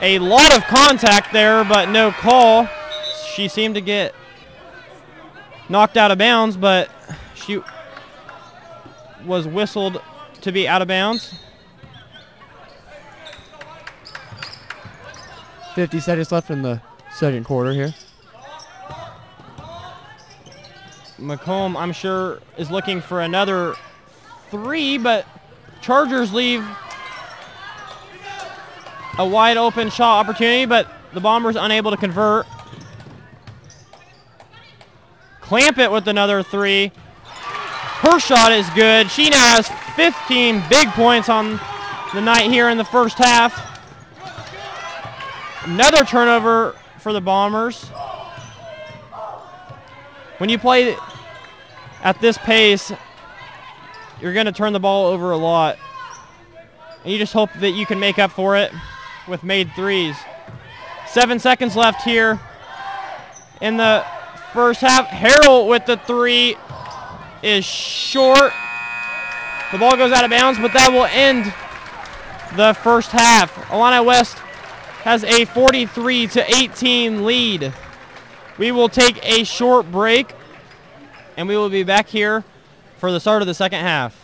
A lot of contact there, but no call. She seemed to get knocked out of bounds, but she was whistled to be out of bounds. 50 seconds left in the second quarter here. Macomb, I'm sure, is looking for another 3, but Chargers leave a wide open shot opportunity, but the Bombers unable to convert. Clampett with another 3. Her shot is good. She now has 15 big points on the night here in the first half. Another turnover for the Bombers. When you play at this pace, you're going to turn the ball over a lot. And you just hope that you can make up for it with made 3s. 7 seconds left here in the first half. Harrell with the 3 is short. The ball goes out of bounds, but that will end the first half. Illini West has a 43-18 lead. We will take a short break, and we will be back here for the start of the second half.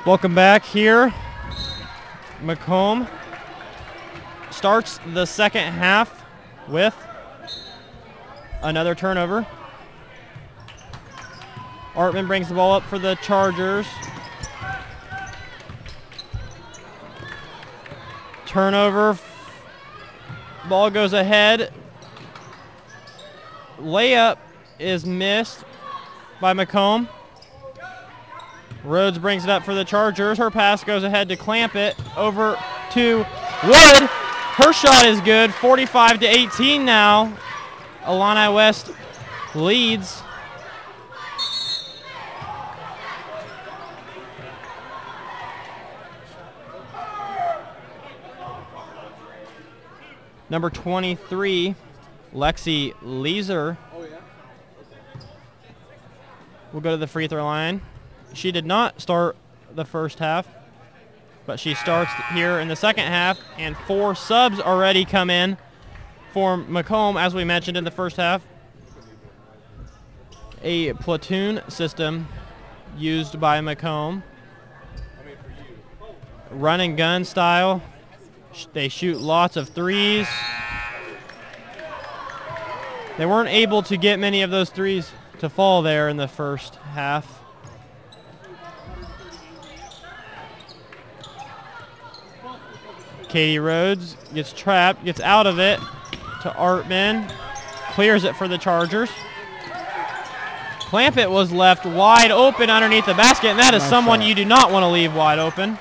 Welcome back here. Macomb starts the second half with another turnover. Artman brings the ball up for the Chargers. Turnover. Ball goes ahead. Layup is missed by Macomb. Rhodes brings it up for the Chargers. Her pass goes ahead to Clampett over to Wood. Her shot is good. 45-18 now. Illini West leads. Number 23, Lexi Leeser, will go to the free throw line. She did not start the first half, but she starts here in the second half, and 4 subs already come in for Macomb, as we mentioned in the first half. A platoon system used by Macomb. Run and gun style. They shoot lots of threes. They weren't able to get many of those threes to fall there in the first half. Katie Rhodes gets trapped, gets out of it to Artman, clears it for the Chargers. Clampett was left wide open underneath the basket, and that is someone you do not want to leave wide open.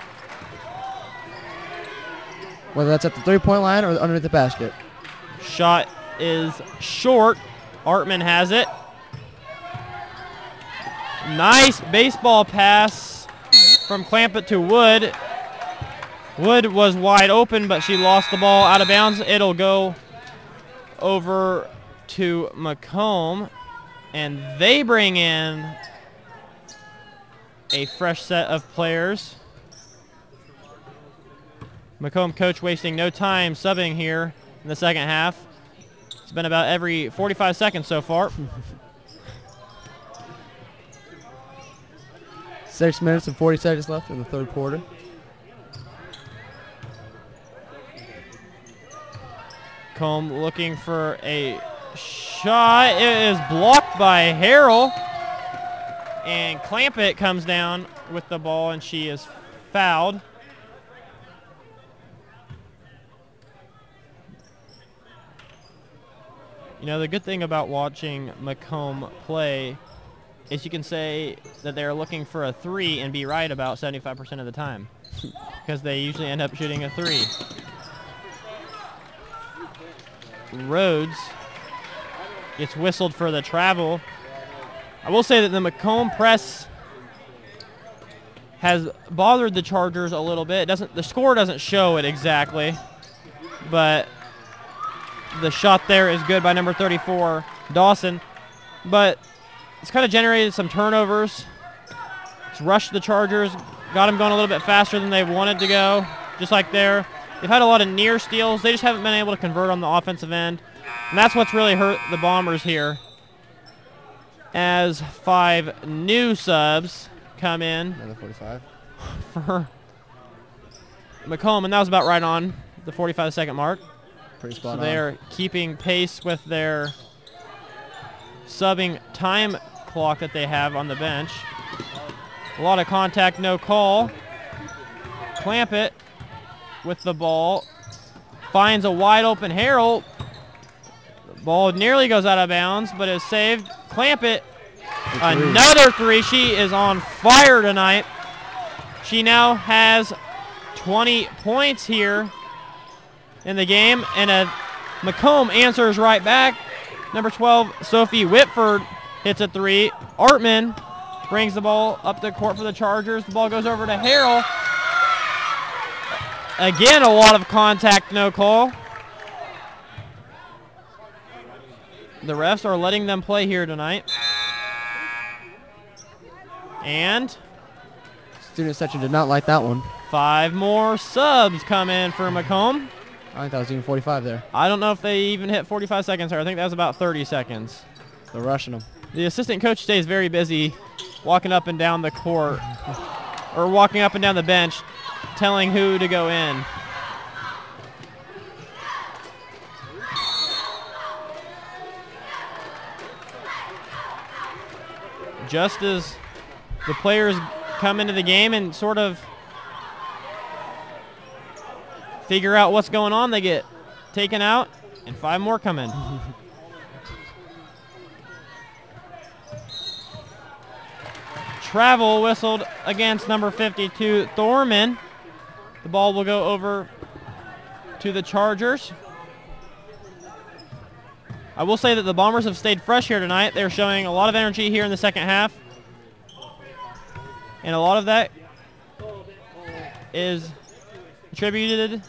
Whether that's at the three-point line or underneath the basket. Shot is short. Artman has it. Nice baseball pass from Clampett to Wood. Wood was wide open, but she lost the ball out of bounds. It'll go over to Macomb, and they bring in a fresh set of players. Macomb coach wasting no time subbing here in the second half. It's been about every 45 seconds so far. 6 minutes and 40 seconds left in the third quarter. Macomb looking for a shot. It is blocked by Harrell. And Clampett comes down with the ball, and she is fouled. You know, the good thing about watching Macomb play is you can say that they're looking for a 3 and be right about 75% of the time, because they usually end up shooting a 3. Rhodes gets whistled for the travel. I will say that the Macomb press has bothered the Chargers a little bit. The score doesn't show it exactly, but the shot there is good by number 34, Dawson. But it's kind of generated some turnovers. It's rushed the Chargers, got them going a little bit faster than they wanted to go, just like there. They've had a lot of near steals. They just haven't been able to convert on the offensive end. And that's what's really hurt the Bombers here, as 5 new subs come in. Another 45. For Macomb, and that was about right on the 45-second mark. Pretty spot on. They're keeping pace with their subbing time clock that they have on the bench. A lot of contact, no call. Clampett with the ball. Finds a wide open Harrell. The ball nearly goes out of bounds, but is saved. Clampett, another 3. She is on fire tonight. She now has 20 points here in the game, and Macomb answers right back. Number 12, Sophie Whitford, hits a 3. Artman brings the ball up the court for the Chargers. The ball goes over to Harrell. Again, a lot of contact, no call. The refs are letting them play here tonight. And Student section did not like that one. 5 more subs come in for Macomb. I think that was even 45 there. I don't know if they even hit 45 seconds here. I think that was about 30 seconds. They're rushing them. The assistant coach stays very busy walking up and down the court or walking up and down the bench, telling who to go in. Just as the players come into the game and sort of figure out what's going on, they get taken out, and 5 more come in. Travel whistled against number 52, Thorman. The ball will go over to the Chargers. I will say that the Bombers have stayed fresh here tonight. They're showing a lot of energy here in the second half. And a lot of that is attributed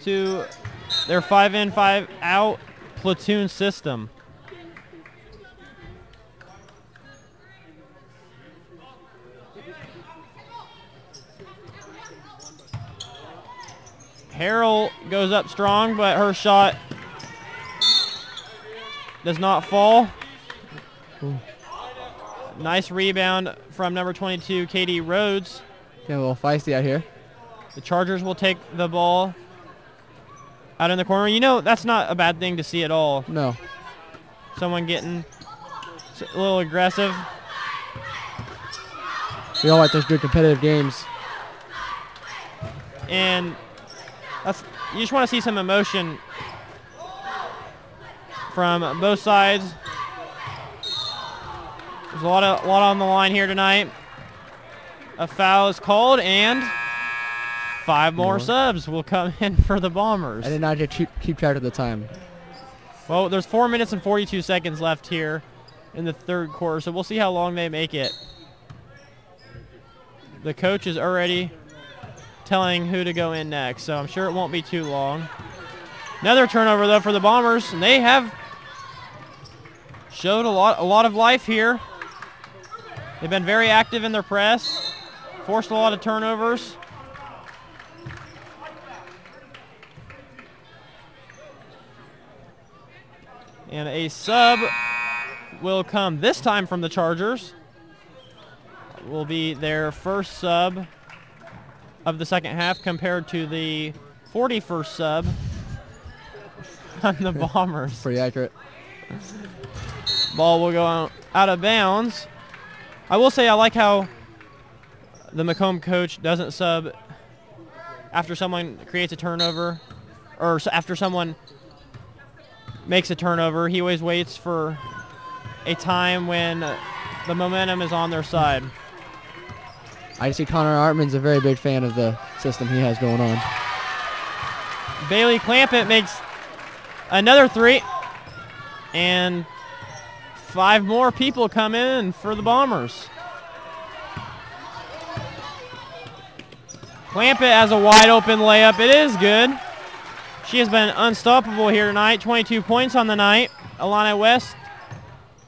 to their 5-in, 5-out platoon system. Harrell goes up strong, but her shot does not fall. Ooh. Nice rebound from number 22, Katie Rhodes. Getting a little feisty out here. The Chargers will take the ball out in the corner. You know, that's not a bad thing to see at all. No. Someone getting a little aggressive. We all like those good competitive games. And you just want to see some emotion from both sides. There's a lot on the line here tonight. A foul is called, and 5 more subs will come in for the Bombers. I did not keep track of the time. Well, there's 4 minutes and 42 seconds left here in the third quarter, so we'll see how long they make it. The coach is already telling who to go in next, so I'm sure it won't be too long. Another turnover, though, for the Bombers, and they have showed a lot of life here. They've been very active in their press, forced a lot of turnovers. And a sub will come this time from the Chargers. Will be their first sub of the second half compared to the 41st sub on the Bombers. Pretty accurate. Ball will go out of bounds. I will say I like how the Macomb coach doesn't sub after someone creates a turnover or after someone makes a turnover. He always waits for a time when the momentum is on their side. I see Connor Artman's a very big fan of the system he has going on. Bailey Clampett makes another 3, and 5 more people come in for the Bombers. Clampett has a wide open layup. It is good. She has been unstoppable here tonight. 22 points on the night. Illini West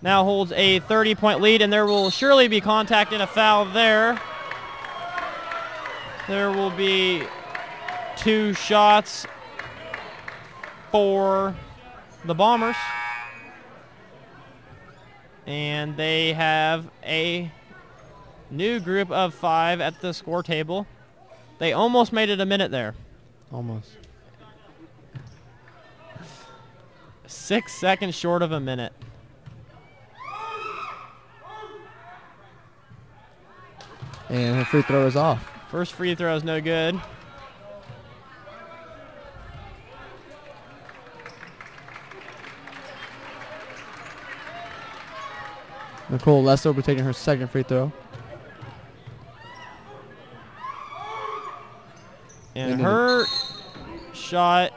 now holds a 30-point lead, and there will surely be contact and a foul there. There will be 2 shots for the Bombers. And they have a new group of 5 at the score table. They almost made it a minute there. Almost. 6 seconds short of a minute. And her free throw is off. First free throw is no good. Nicole Lesso will be taking her second free throw. And her shot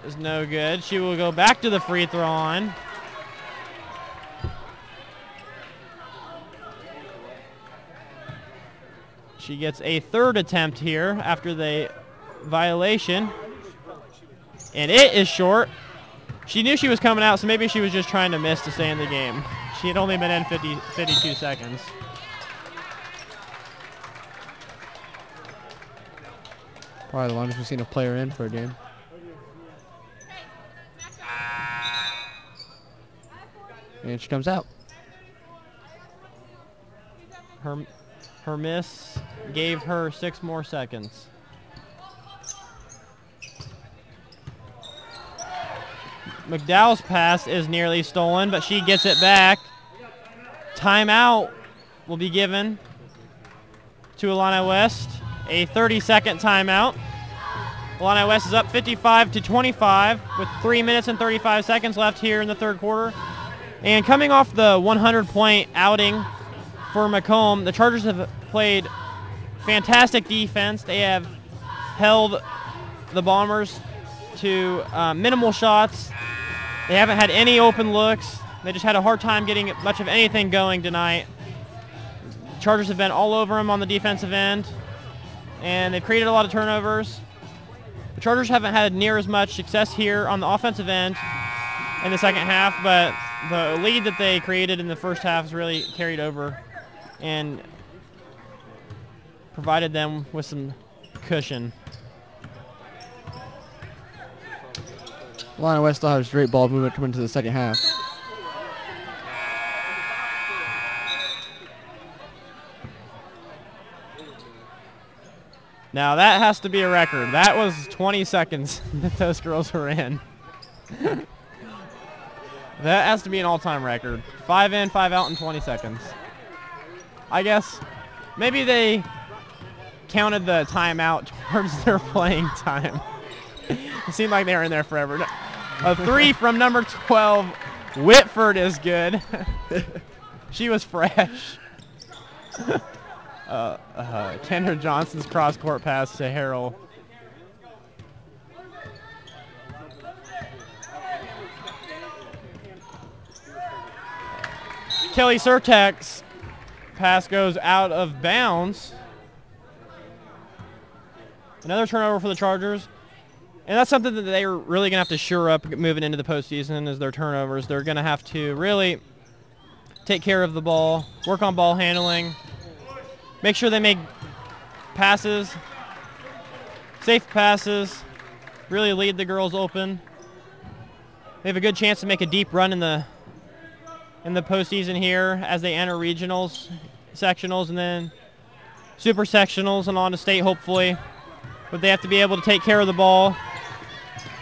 is no good. She will go back to the free throw line. She gets a 3rd attempt here after the violation. And it is short. She knew she was coming out, so maybe she was just trying to miss to stay in the game. She had only been in 52 seconds. Probably the longest we've seen a player in for a game. And she comes out. Her miss gave her 6 more seconds. McDowell's pass is nearly stolen, but she gets it back. Timeout will be given to Illini West. A 30-second timeout. Illini West is up 55-25 with 3 minutes and 35 seconds left here in the third quarter. And coming off the 100-point outing for Macomb, the Chargers have played fantastic defense. They have held the Bombers to minimal shots. They haven't had any open looks. They just had a hard time getting much of anything going tonight. The Chargers have been all over them on the defensive end, and they've created a lot of turnovers. The Chargers haven't had near as much success here on the offensive end in the second half, but the lead that they created in the first half has really carried over and provided them with some cushion. Illini West still has great ball movement coming into the second half. Now that has to be a record. That was 20 seconds that those girls were in. That has to be an all-time record. 5 in, 5 out in 20 seconds. I guess maybe they counted the timeout towards their playing time. It seemed like they were in there forever. A 3 from number 12. Whitford is good. She was fresh. Kendra Johnson's cross-court pass to Harrell. Kelly Surtak's pass goes out of bounds. Another turnover for the Chargers. And that's something that they're really going to have to shore up moving into the postseason is their turnovers. They're going to have to really take care of the ball, work on ball handling, make sure they make passes, safe passes, really lead the girls open. They have a good chance to make a deep run in the postseason here as they enter regionals, sectionals, and then super sectionals and on to state hopefully. But they have to be able to take care of the ball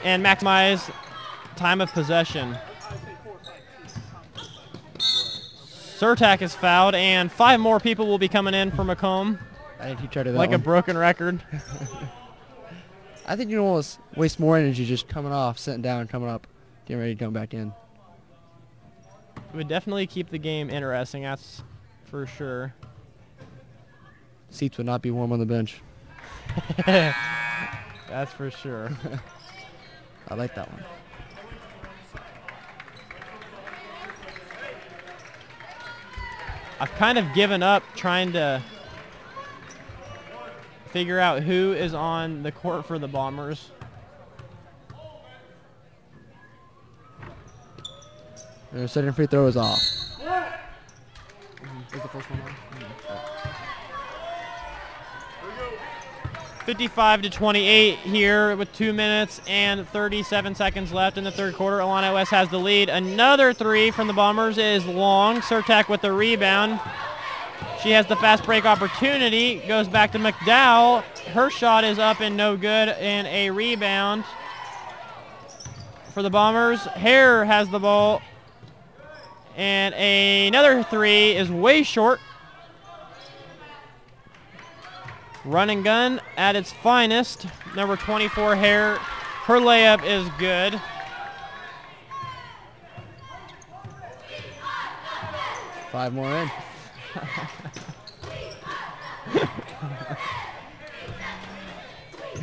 and maximize time of possession. Surtak is fouled, and 5 more people will be coming in for Macomb. I think he tried to like a broken record. I think you don't want to waste more energy just coming off, sitting down, coming up, getting ready to come back in. It would definitely keep the game interesting, that's for sure. Seats would not be warm on the bench. That's for sure. I like that one. I've kind of given up trying to figure out who is on the court for the Bombers. Their second free throw is off. Is the first one on? 55-28 here with 2 minutes and 37 seconds left in the third quarter. Illini West has the lead. Another 3 from the Bombers is long. Surtak with the rebound. She has the fast break opportunity. Goes back to McDowell. Her shot is up and no good, and a rebound for the Bombers. Hare has the ball. And another 3 is way short. Run and gun at its finest. Number 24, Hare. Her layup is good. Five more in.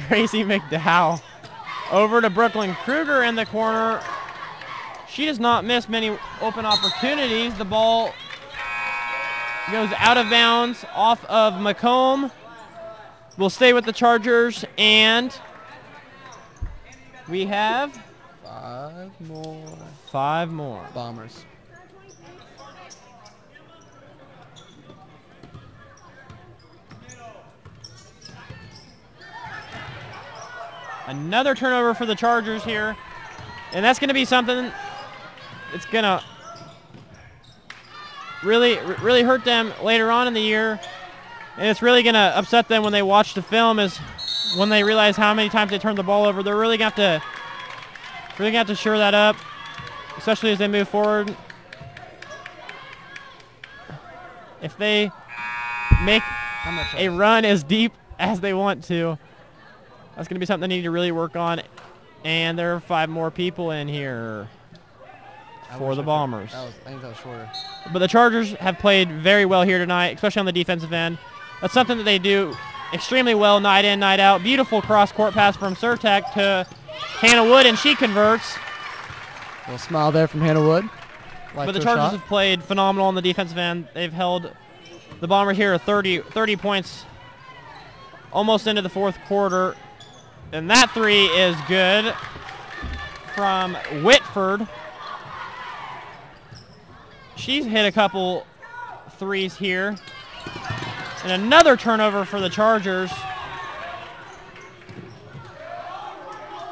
Gracie McDowell over to Brooklyn Kruger in the corner. She does not miss many open opportunities. The ball goes out of bounds off of Macomb. We'll stay with the Chargers, and we have 5 more. 5 more. Bombers. Another turnover for the Chargers here, and that's going to be something that's going to really hurt them later on in the year. And it's really going to upset them when they watch the film is when they realize how many times they turned the ball over. They're really going to have to shore that up, especially as they move forward. If they make a run as deep as they want to, that's going to be something they need to really work on. And there are 5 more people in here for the Bombers. I think that was shorter. But the Chargers have played very well here tonight, especially on the defensive end. That's something that they do extremely well night in, night out. Beautiful cross-court pass from Surtek to Hannah Wood, and she converts. A little smile there from Hannah Wood. But the Chargers have played phenomenal on the defensive end. They've held the Bombers here 30 points almost into the 4th quarter. And that 3 is good from Whitford. She's hit a couple threes here. And another turnover for the Chargers.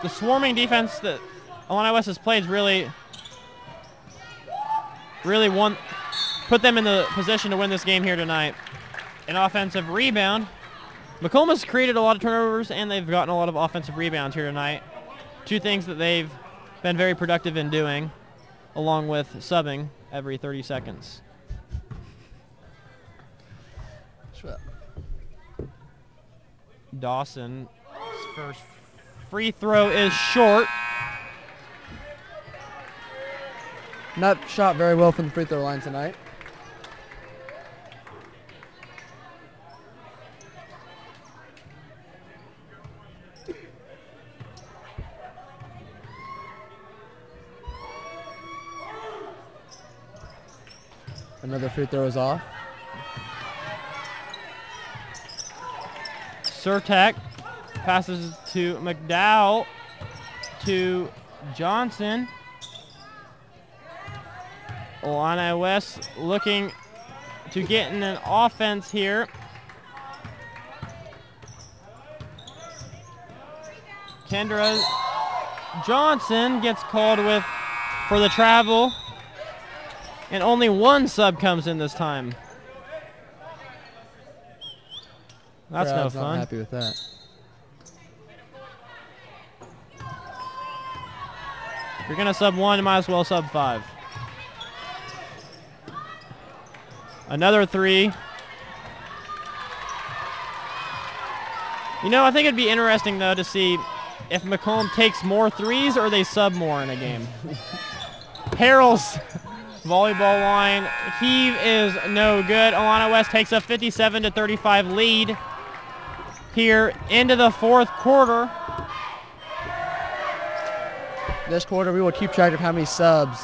The swarming defense that Illini West has played really put them in the position to win this game here tonight. An offensive rebound. Macoma's created a lot of turnovers, and they've gotten a lot of offensive rebounds here tonight. 2 things that they've been very productive in doing, along with subbing every 30 seconds. Dawson's first free throw is short. Not shot very well from the free throw line tonight. Another free throw is off. Surtek passes to McDowell to Johnson. Illini West looking to get in an offense here. Kendra Johnson gets called for the travel. And only 1 sub comes in this time. That's no fun. I'm happy with that. If you're going to sub 1, you might as well sub 5. Another 3. You know, I think it'd be interesting, though, to see if Macomb takes more 3s or they sub more in a game. Harrell's volleyball line heave is no good. Illini West takes a 57-35 lead here into the 4th quarter. This quarter, we will keep track of how many subs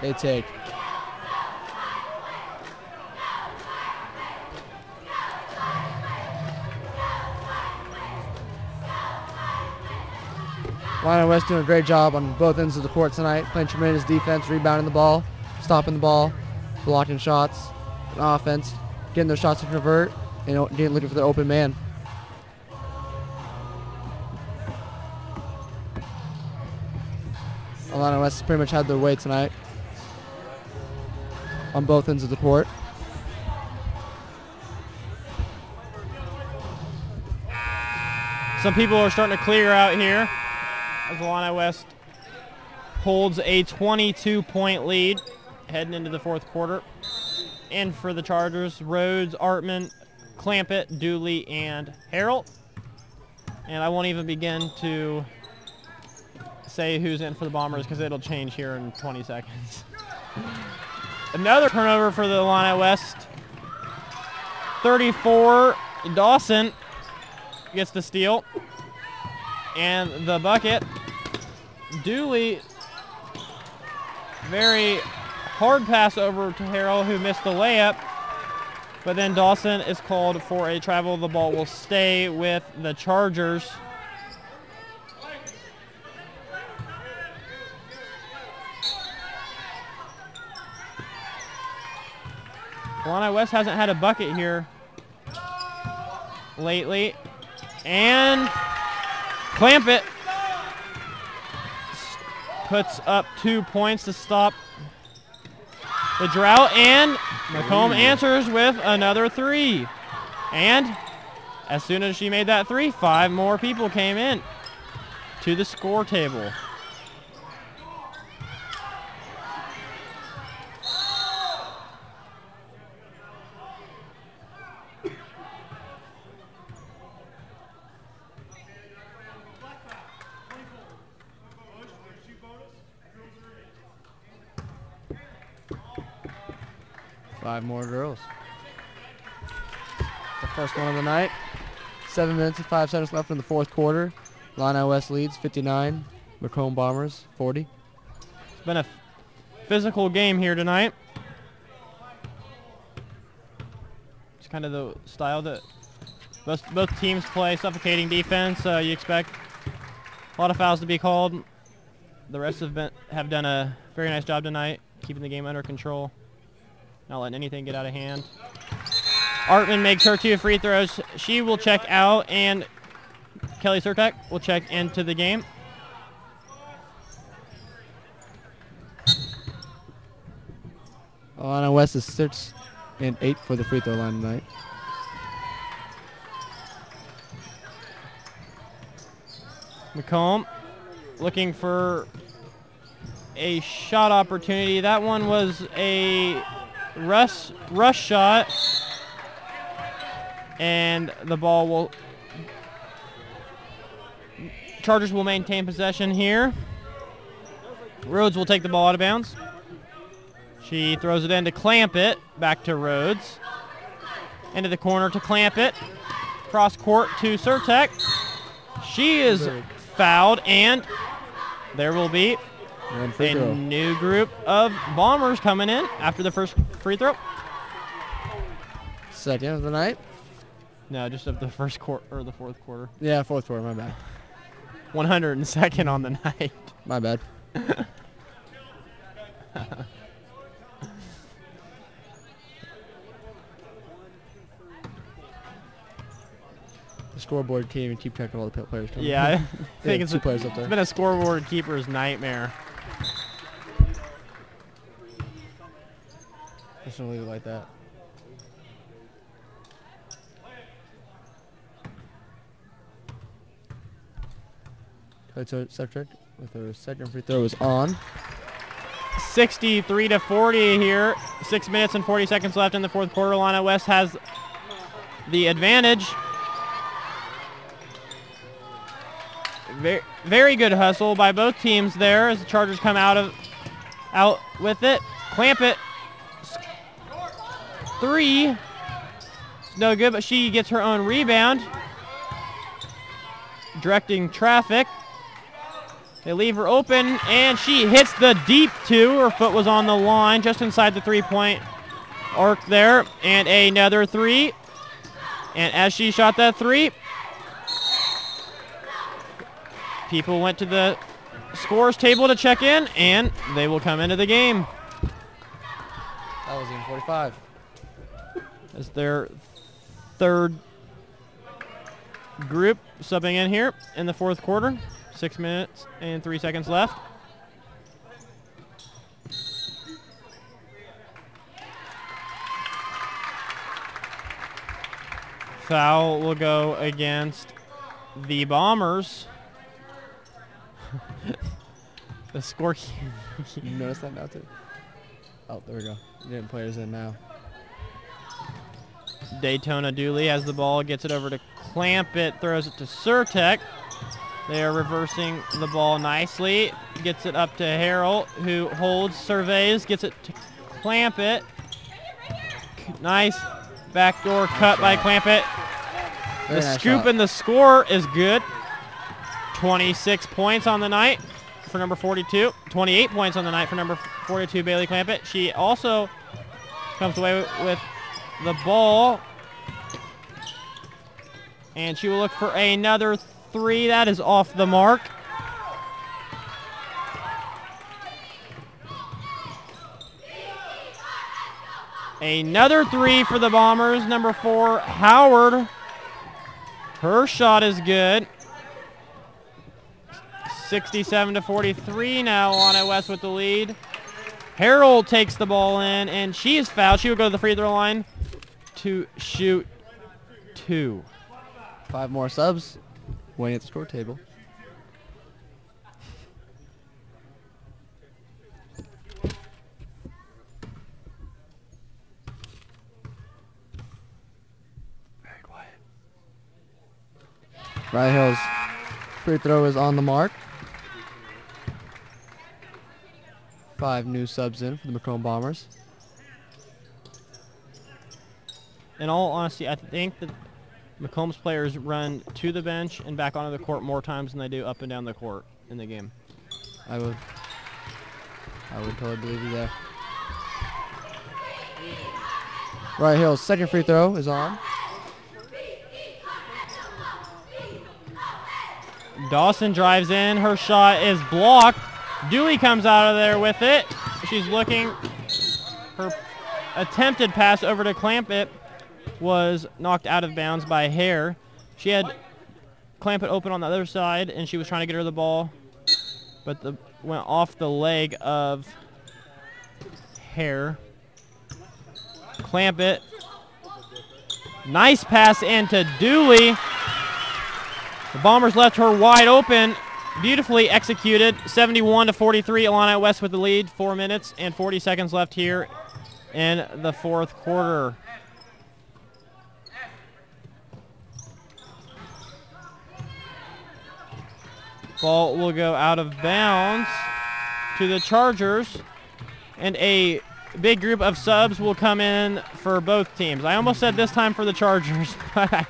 they take. Illini West doing a great job on both ends of the court tonight, playing tremendous defense, rebounding the ball, stopping the ball, blocking shots, and offense, getting their shots to convert, and looking for the open man. Illini West pretty much had their way tonight on both ends of the court. Some people are starting to clear out here as Illini West holds a 22-point lead heading into the 4th quarter. And for the Chargers, Rhodes, Artman, Clampett, Dooley, and Harrell. And I won't even begin to say who's in for the Bombers because it'll change here in 20 seconds. Another turnover for the Illini West. 34, Dawson gets the steal. And the bucket. Dooley, very hard pass over to Harrell, who missed the layup. But then Dawson is called for a travel. The ball will stay with the Chargers. Illini West hasn't had a bucket here lately. And Clampett puts up 2 points to stop the drought, and Macomb answers with another 3. And as soon as she made that three, 5 more people came in to the score table. Five more girls. The first one of the night. 7 minutes and 5 seconds left in the fourth quarter. Illini West leads 59. Macomb Bombers 40. It's been a physical game here tonight. It's kind of the style that both teams play, suffocating defense. You expect a lot of fouls to be called. The rest have done a very nice job tonight, keeping the game under control, not letting anything get out of hand. Artman makes her 2 free throws. She will check out, and Kelly Surtek will check into the game. Illini West is 6 and 8 for the free throw line tonight. Macomb looking for a shot opportunity. That one was a rush shot, and the ball will. Chargers will maintain possession here. Rhodes will take the ball out of bounds. She throws it in to clamp it. Back to Rhodes. Into the corner to clamp it. Cross court to Surtek. She is fouled, and there will be a new group of Bombers coming in after the first free throw. Second of the night. No, just of the first quarter or the fourth quarter. Yeah, fourth quarter. My bad. 102nd on the night. My bad. The scoreboard can't even keep track of all the players. Yeah, I think it's 2 players up there. been a scoreboard keeper's nightmare. Just don't leave it like that. Cedric with her second free throw is on. 63-40 here. 6 minutes and 40 seconds left in the fourth quarter. Illini West has the advantage. Very good hustle by both teams there as the Chargers come out with it. Clamp it. 3. No good, but she gets her own rebound. Directing traffic. They leave her open, and she hits the deep 2. Her foot was on the line just inside the 3-point arc there. And another 3. And as she shot that 3, people went to the scores table to check in, and they will come into the game. That was in 45. As their third group subbing in here in the fourth quarter. 6 minutes and 3 seconds left. Foul will go against the Bombers. The score. You notice that now too? Oh, there we go. Getting players in now. Daytona Dooley has the ball, gets it over to Clamp it, throws it to Surtek. They are reversing the ball nicely. Gets it up to Harrell, who holds, surveys, gets it to Clamp it. Nice backdoor cut by Clamp it. The scoop and the score is good. 26 points on the night for number 42. 28 points on the night for number 42, Bailey Clampett. She also comes away with the ball. And she will look for another 3. That is off the mark. Another 3 for the Bombers. Number 4, Howard. Her shot is good. 67-43 now. Illini West with the lead. Harold takes the ball in, and she is fouled. She will go to the free throw line to shoot 2. 5 more subs waiting at the score table. Very quiet. Riley Hill's free throw is on the mark. 5 new subs in for the Macomb Bombers. In all honesty, I think that Macomb's players run to the bench and back onto the court more times than they do up and down the court in the game. I would totally believe you there. Riley Hill's second free throw is on. Dawson drives in. Her shot is blocked. Dooley comes out of there with it. She's looking. Her attempted pass over to Clampett was knocked out of bounds by Hare. She had Clampett open on the other side, and she was trying to get her the ball, but went off the leg of Hare. Clampett. Nice pass into Dooley. The Bombers left her wide open. Beautifully executed. 71-43, Illini West with the lead. 4 minutes and 40 seconds left here in the fourth quarter. Ball will go out of bounds to the Chargers, and a big group of subs will come in for both teams. I almost said this time for the Chargers, but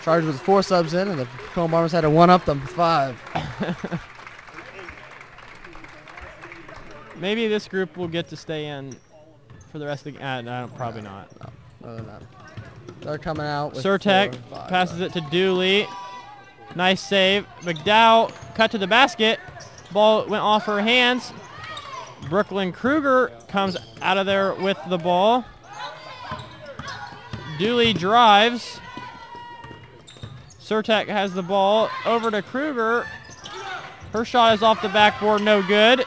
Chargers with 4 subs in, and the Macomb Bombers had to one-up them with 5. maybe this group will get to stay in for the rest of the game. Probably not. No, they're not. They're coming out with Surtek 4 and 5, passes it to Dooley. Nice save. McDowell cut to the basket. Ball went off her hands. Brooklyn Kruger comes out of there with the ball. Dooley drives. Surtek has the ball over to Kruger. Her shot is off the backboard, no good.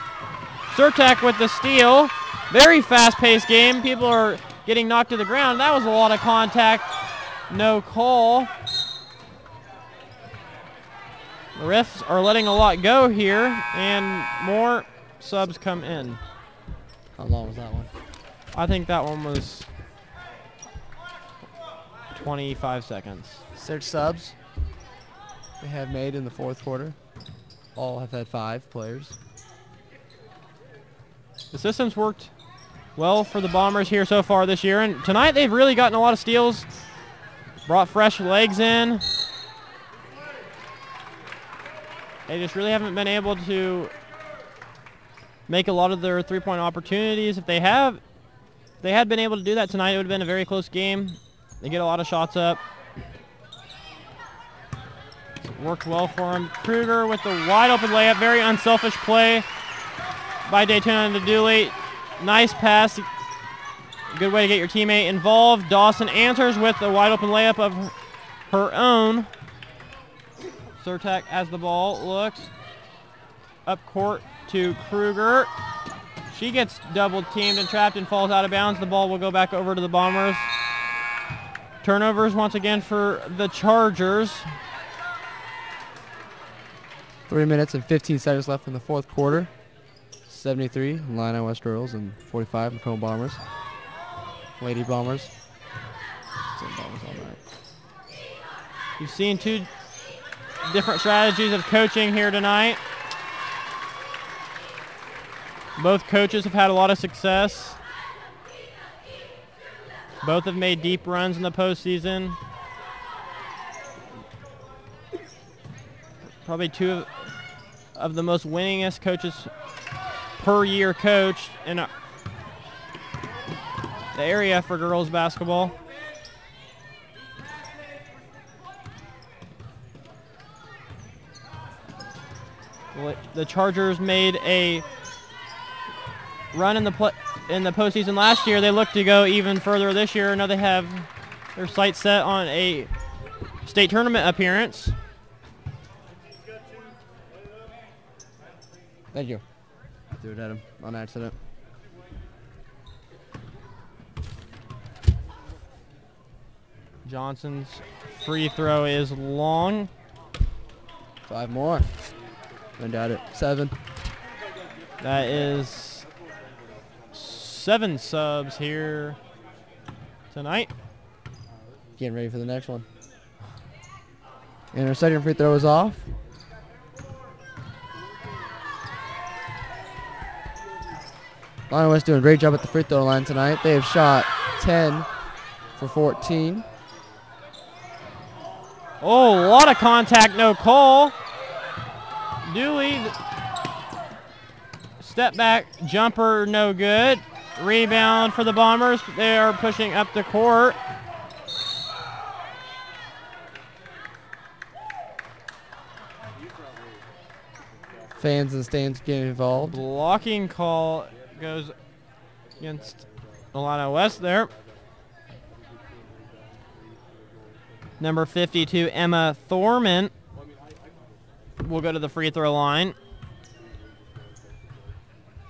Surtek with the steal. Very fast-paced game. People are getting knocked to the ground. That was a lot of contact. No call. The refs are letting a lot go here, and more subs come in. How long was that one? I think that one was 25 seconds. 6 subs they have made in the fourth quarter. All have had 5 players. The system's worked well for the Bombers here so far this year, and tonight they've really gotten a lot of steals, brought fresh legs in. They just really haven't been able to make a lot of their three-point opportunities. If they had been able to do that tonight, it would have been a very close game. They get a lot of shots up. Worked well for him. Kruger with the wide open layup. Very unselfish play by Daytona to Dooley. Nice pass. Good way to get your teammate involved. Dawson answers with the wide open layup of her own. Surtek has the ball, looks up court to Kruger. She gets double teamed and trapped and falls out of bounds. The ball will go back over to the Bombers. Turnovers once again for the Chargers. 3 minutes and 15 seconds left in the fourth quarter. 73 Illini West Girls and 45 Macomb Bombers. Lady Bombers. Same Bombers all night. You've seen 2 different strategies of coaching here tonight. Both coaches have had a lot of success. Both have made deep runs in the postseason. Probably 2 of the most winningest coaches per year coached in the area for girls basketball. The Chargers made a run in the postseason last year. They look to go even further this year. Now they have their sights set on a state tournament appearance. Thank you. Threw it at him on accident. Johnson's free throw is long. 5 more. I doubt it. 7. That is 7 subs here tonight. Getting ready for the next one. And our second free throw is off. Illini West doing a great job at the free throw line tonight. They have shot 10 for 14. Oh, a lot of contact, no call. Dooley, step back, jumper, no good. Rebound for the Bombers. They are pushing up the court. Fans in the stands getting involved. Blocking call goes against Illini West there. Number 52, Emma Thorman, will go to the free throw line.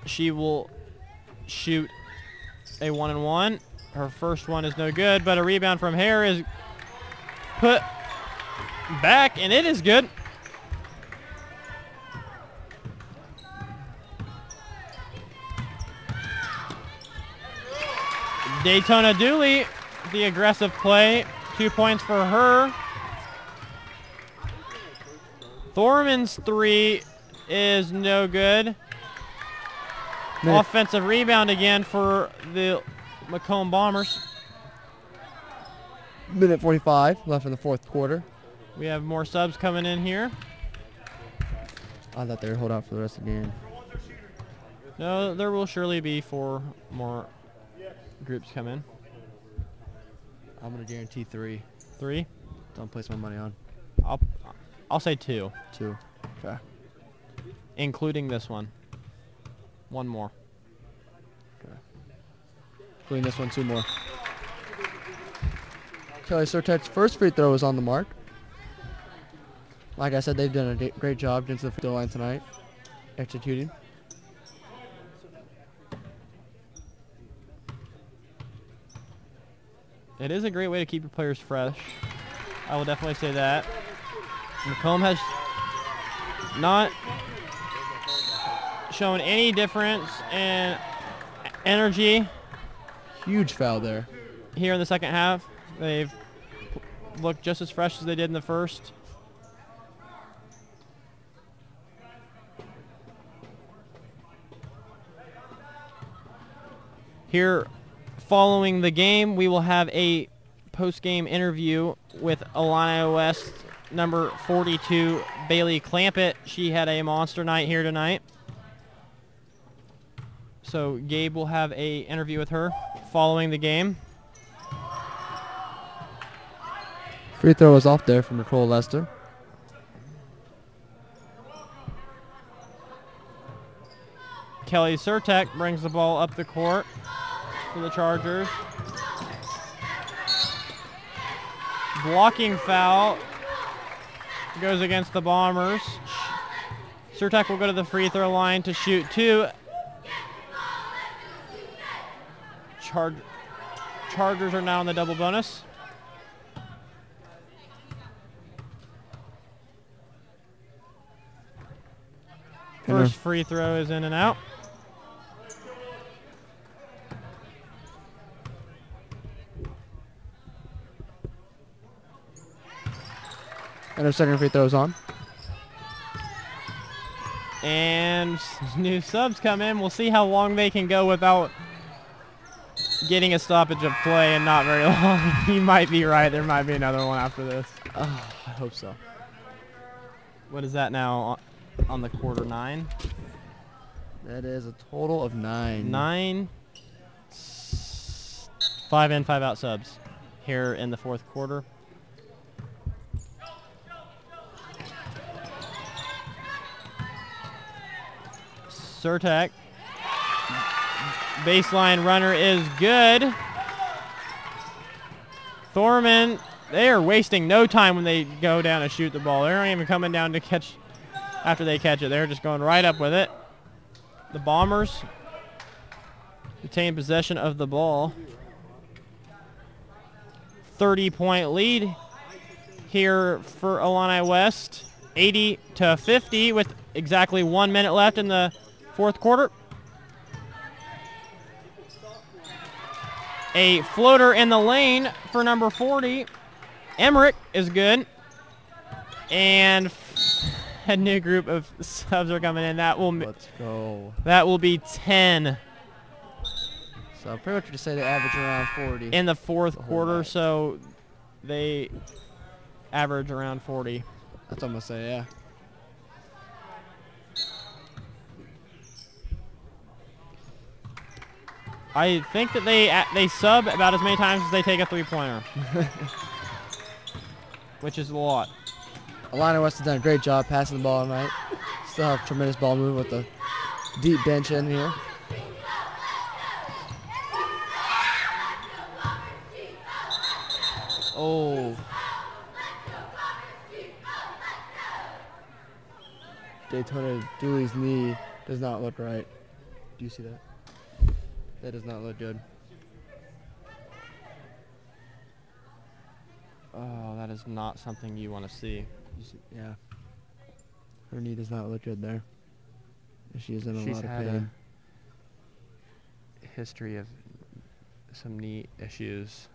She will shoot a 1-and-1. Her first one is no good, but a rebound from Hare is put back, and it is good. Daytona Dooley, the aggressive play. 2 points for her. Thorman's 3 is no good. Offensive rebound again for the Macomb Bombers. Minute 45 left in the fourth quarter. We have more subs coming in here. I thought they would hold out for the rest of the game. No, there will surely be 4 more groups come in. I'm going to guarantee 3. 3? Don't place my money on. I'll say 2. 2. Okay. Including this one. 1 more. Okay. Including this one, 2 more. Kelly Surtek's first free throw is on the mark. Like I said, they've done a great job into the free throw line tonight, executing. It is a great way to keep your players fresh. I will definitely say that. Macomb has not shown any difference in energy. Huge foul there. Here in the second half. They've looked just as fresh as they did in the first. Here, following the game, we will have a post-game interview with Illini West number 42, Bailey Clampett. She had a monster night here tonight. So Gabe will have a interview with her following the game. Free throw is off there from Nicole Lester. Kelly Surtek brings the ball up the court for the Chargers. Blocking foul goes against the Bombers. Surtek will go to the free throw line to shoot 2. Chargers are now in the double bonus. First free throw is in and out. And our second free throw is on. And new subs come in. We'll see how long they can go without getting a stoppage of play, and not very long. You might be right. There might be another one after this. I hope so. What is that now on the quarter? 9? That is a total of 9. 9. 5 in, 5 out subs here in the fourth quarter. Surtek. Baseline runner is good. Thorman, they are wasting no time when they go down and shoot the ball. They're not even coming down to catch after they catch it. They're just going right up with it. The Bombers retain possession of the ball. 30-point lead here for Illini West, 80-50 with exactly 1 minute left in the fourth quarter. A floater in the lane for number 40. Emmerich is good. And a new group of subs are coming in. Let's go. That will be 10 So pretty much just say they average around 40. in the fourth quarter, so they average around 40. That's what I'm going to say, yeah. I think that they sub about as many times as they take a three-pointer, which is a lot. Illini West has done a great job passing the ball tonight. Still have tremendous ball movement with the deep bench in here. Oh. Daytona Dooley's knee does not look right. Do you see that? That does not look good. Oh, that is not something you want to see. Yeah. Her knee does not look good there. She is in a She's lot of had pain. a history of some knee issues.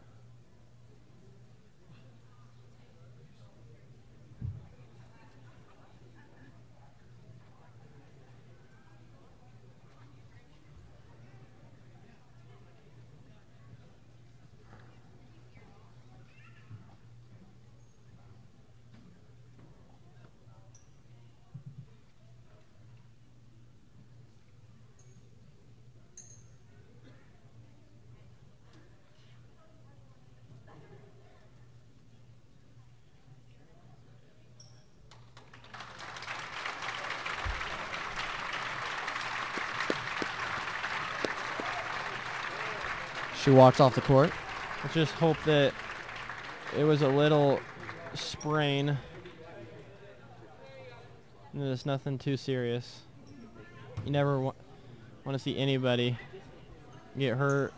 She walks off the court. Let's just hope that it was a little sprain. And there's nothing too serious. You never want to see anybody get hurt.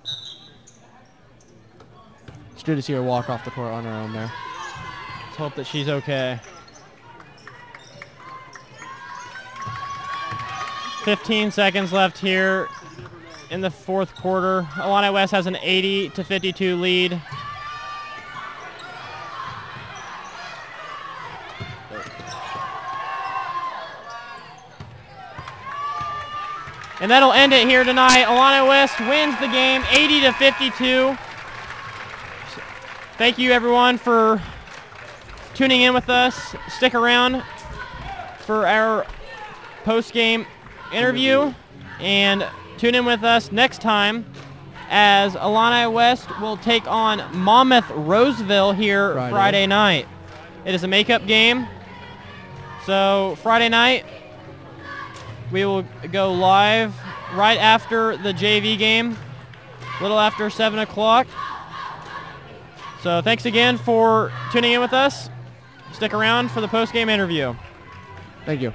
It's good to see her walk off the court on her own there. Let's hope that she's okay. 15 seconds left here in the fourth quarter. Illini West has an 80-52 lead. And that'll end it here tonight. Illini West wins the game 80-52. Thank you everyone for tuning in with us. Stick around for our post-game interview and tune in with us next time as Illini West will take on Monmouth Roseville here Friday night. It is a makeup game. So Friday night we will go live right after the JV game, a little after 7 o'clock. So thanks again for tuning in with us. Stick around for the post-game interview. Thank you.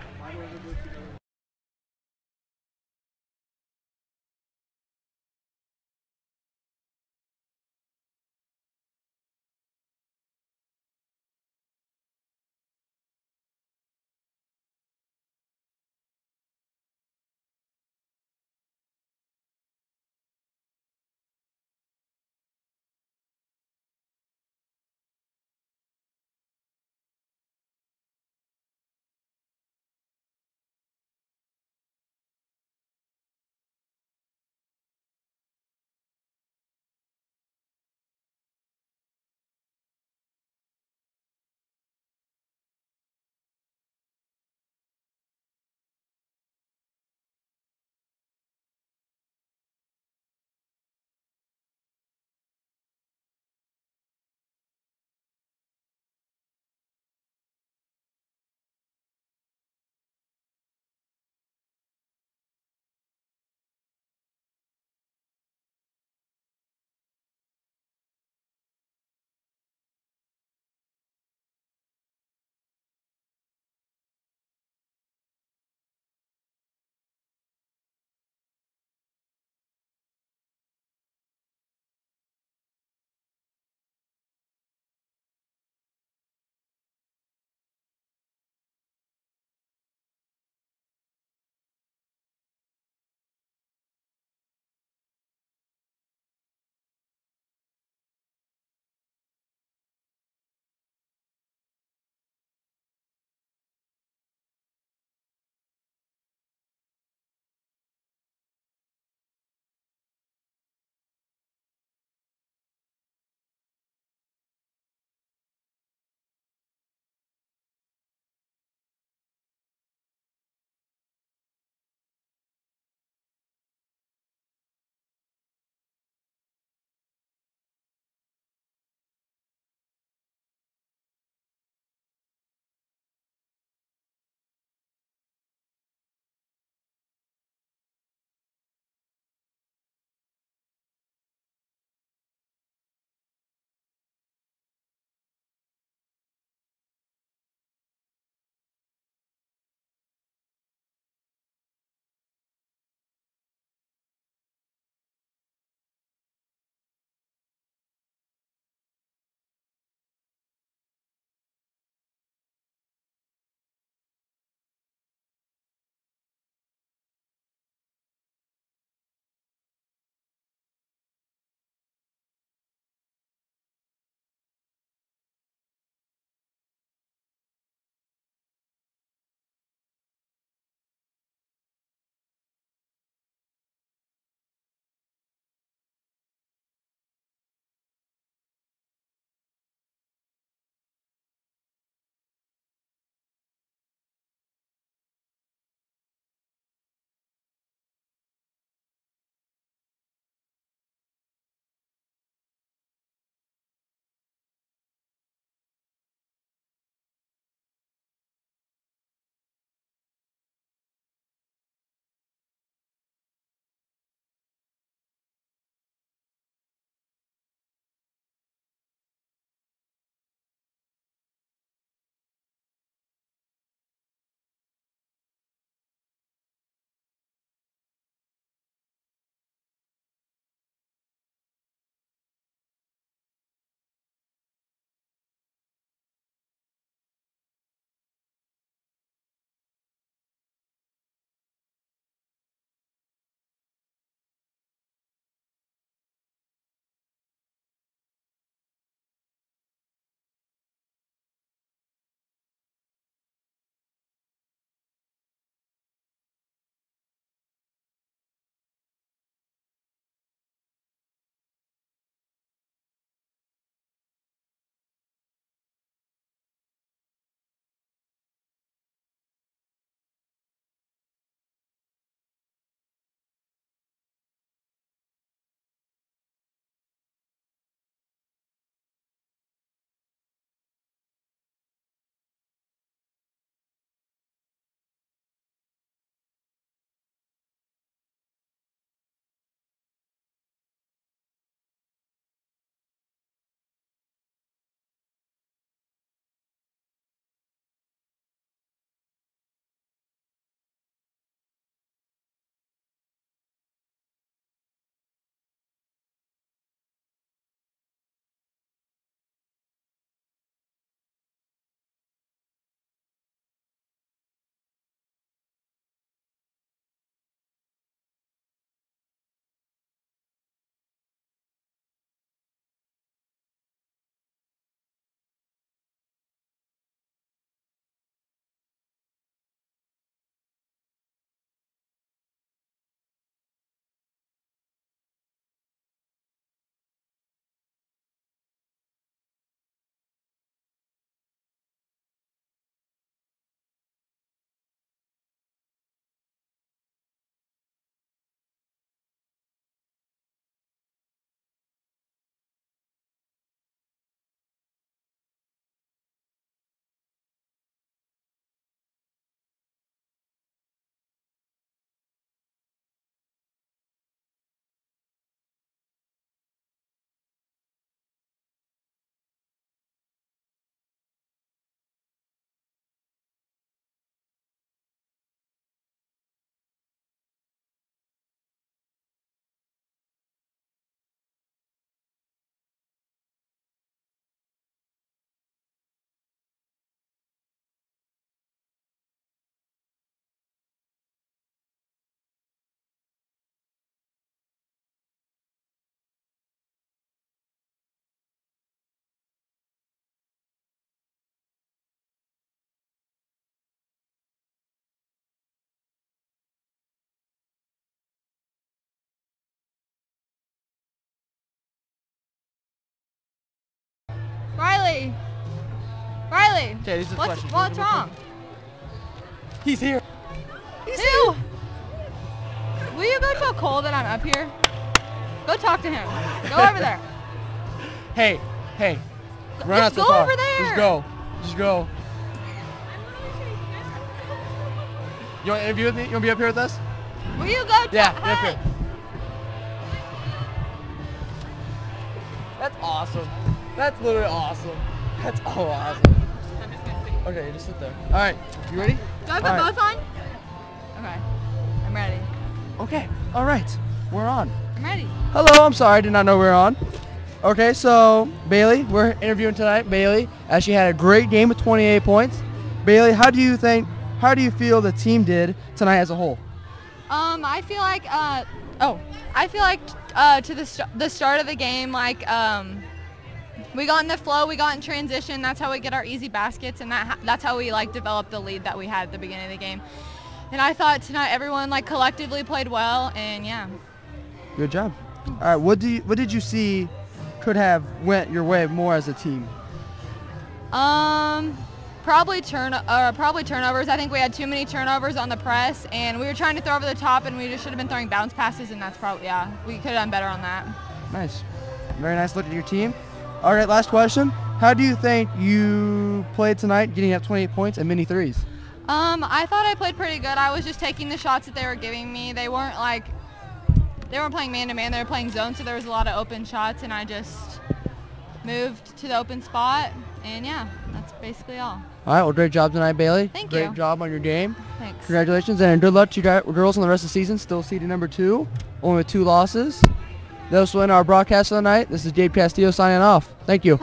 Bailey. Okay, these are the questions. What's wrong? He's here. Ew. Will you go tell Cole that I'm up here? Go talk to him. Go over there. Hey. Run out Just to go the car. over there. Just go. You want to interview with me? You want to be up here with us? Will you go? Yeah, be up Hey. here. That's awesome. That's literally awesome. That's all awesome. Okay, just sit there. All right, you ready? Do I put All right. both on? Okay. I'm ready. Okay, all right, we're on. I'm ready. Hello, I'm sorry, I did not know we were on. Okay, so Bailey, we're interviewing tonight. Bailey, as she had a great game with 28 points. Bailey, how do you feel the team did tonight as a whole? I feel like to the start of the game, like we got in the flow, we got in transition. That's how we get our easy baskets, and that's how we like develop the lead that we had at the beginning of the game. And I thought tonight everyone like collectively played well, and yeah. Good job. All right, what did you see could have went your way more as a team? Probably turnovers. I think we had too many turnovers on the press, and we were trying to throw over the top, and we just should have been throwing bounce passes, and that's probably, yeah, we could have done better on that. Nice. Very nice look at your team. All right, last question. How do you think you played tonight, getting up 28 points and many threes? I thought I played pretty good. I was just taking the shots that they were giving me. They weren't playing man-to-man. They were playing zone, so there was a lot of open shots, and I just moved to the open spot, and yeah, that's basically all. All right, well, great job tonight, Bailey. Thank you. Great job on your game. Thanks. Congratulations, and good luck to you girls on the rest of the season. Still seeded number 2, only with 2 losses. This will end our broadcast of the night. This is Gabe Castillo signing off. Thank you.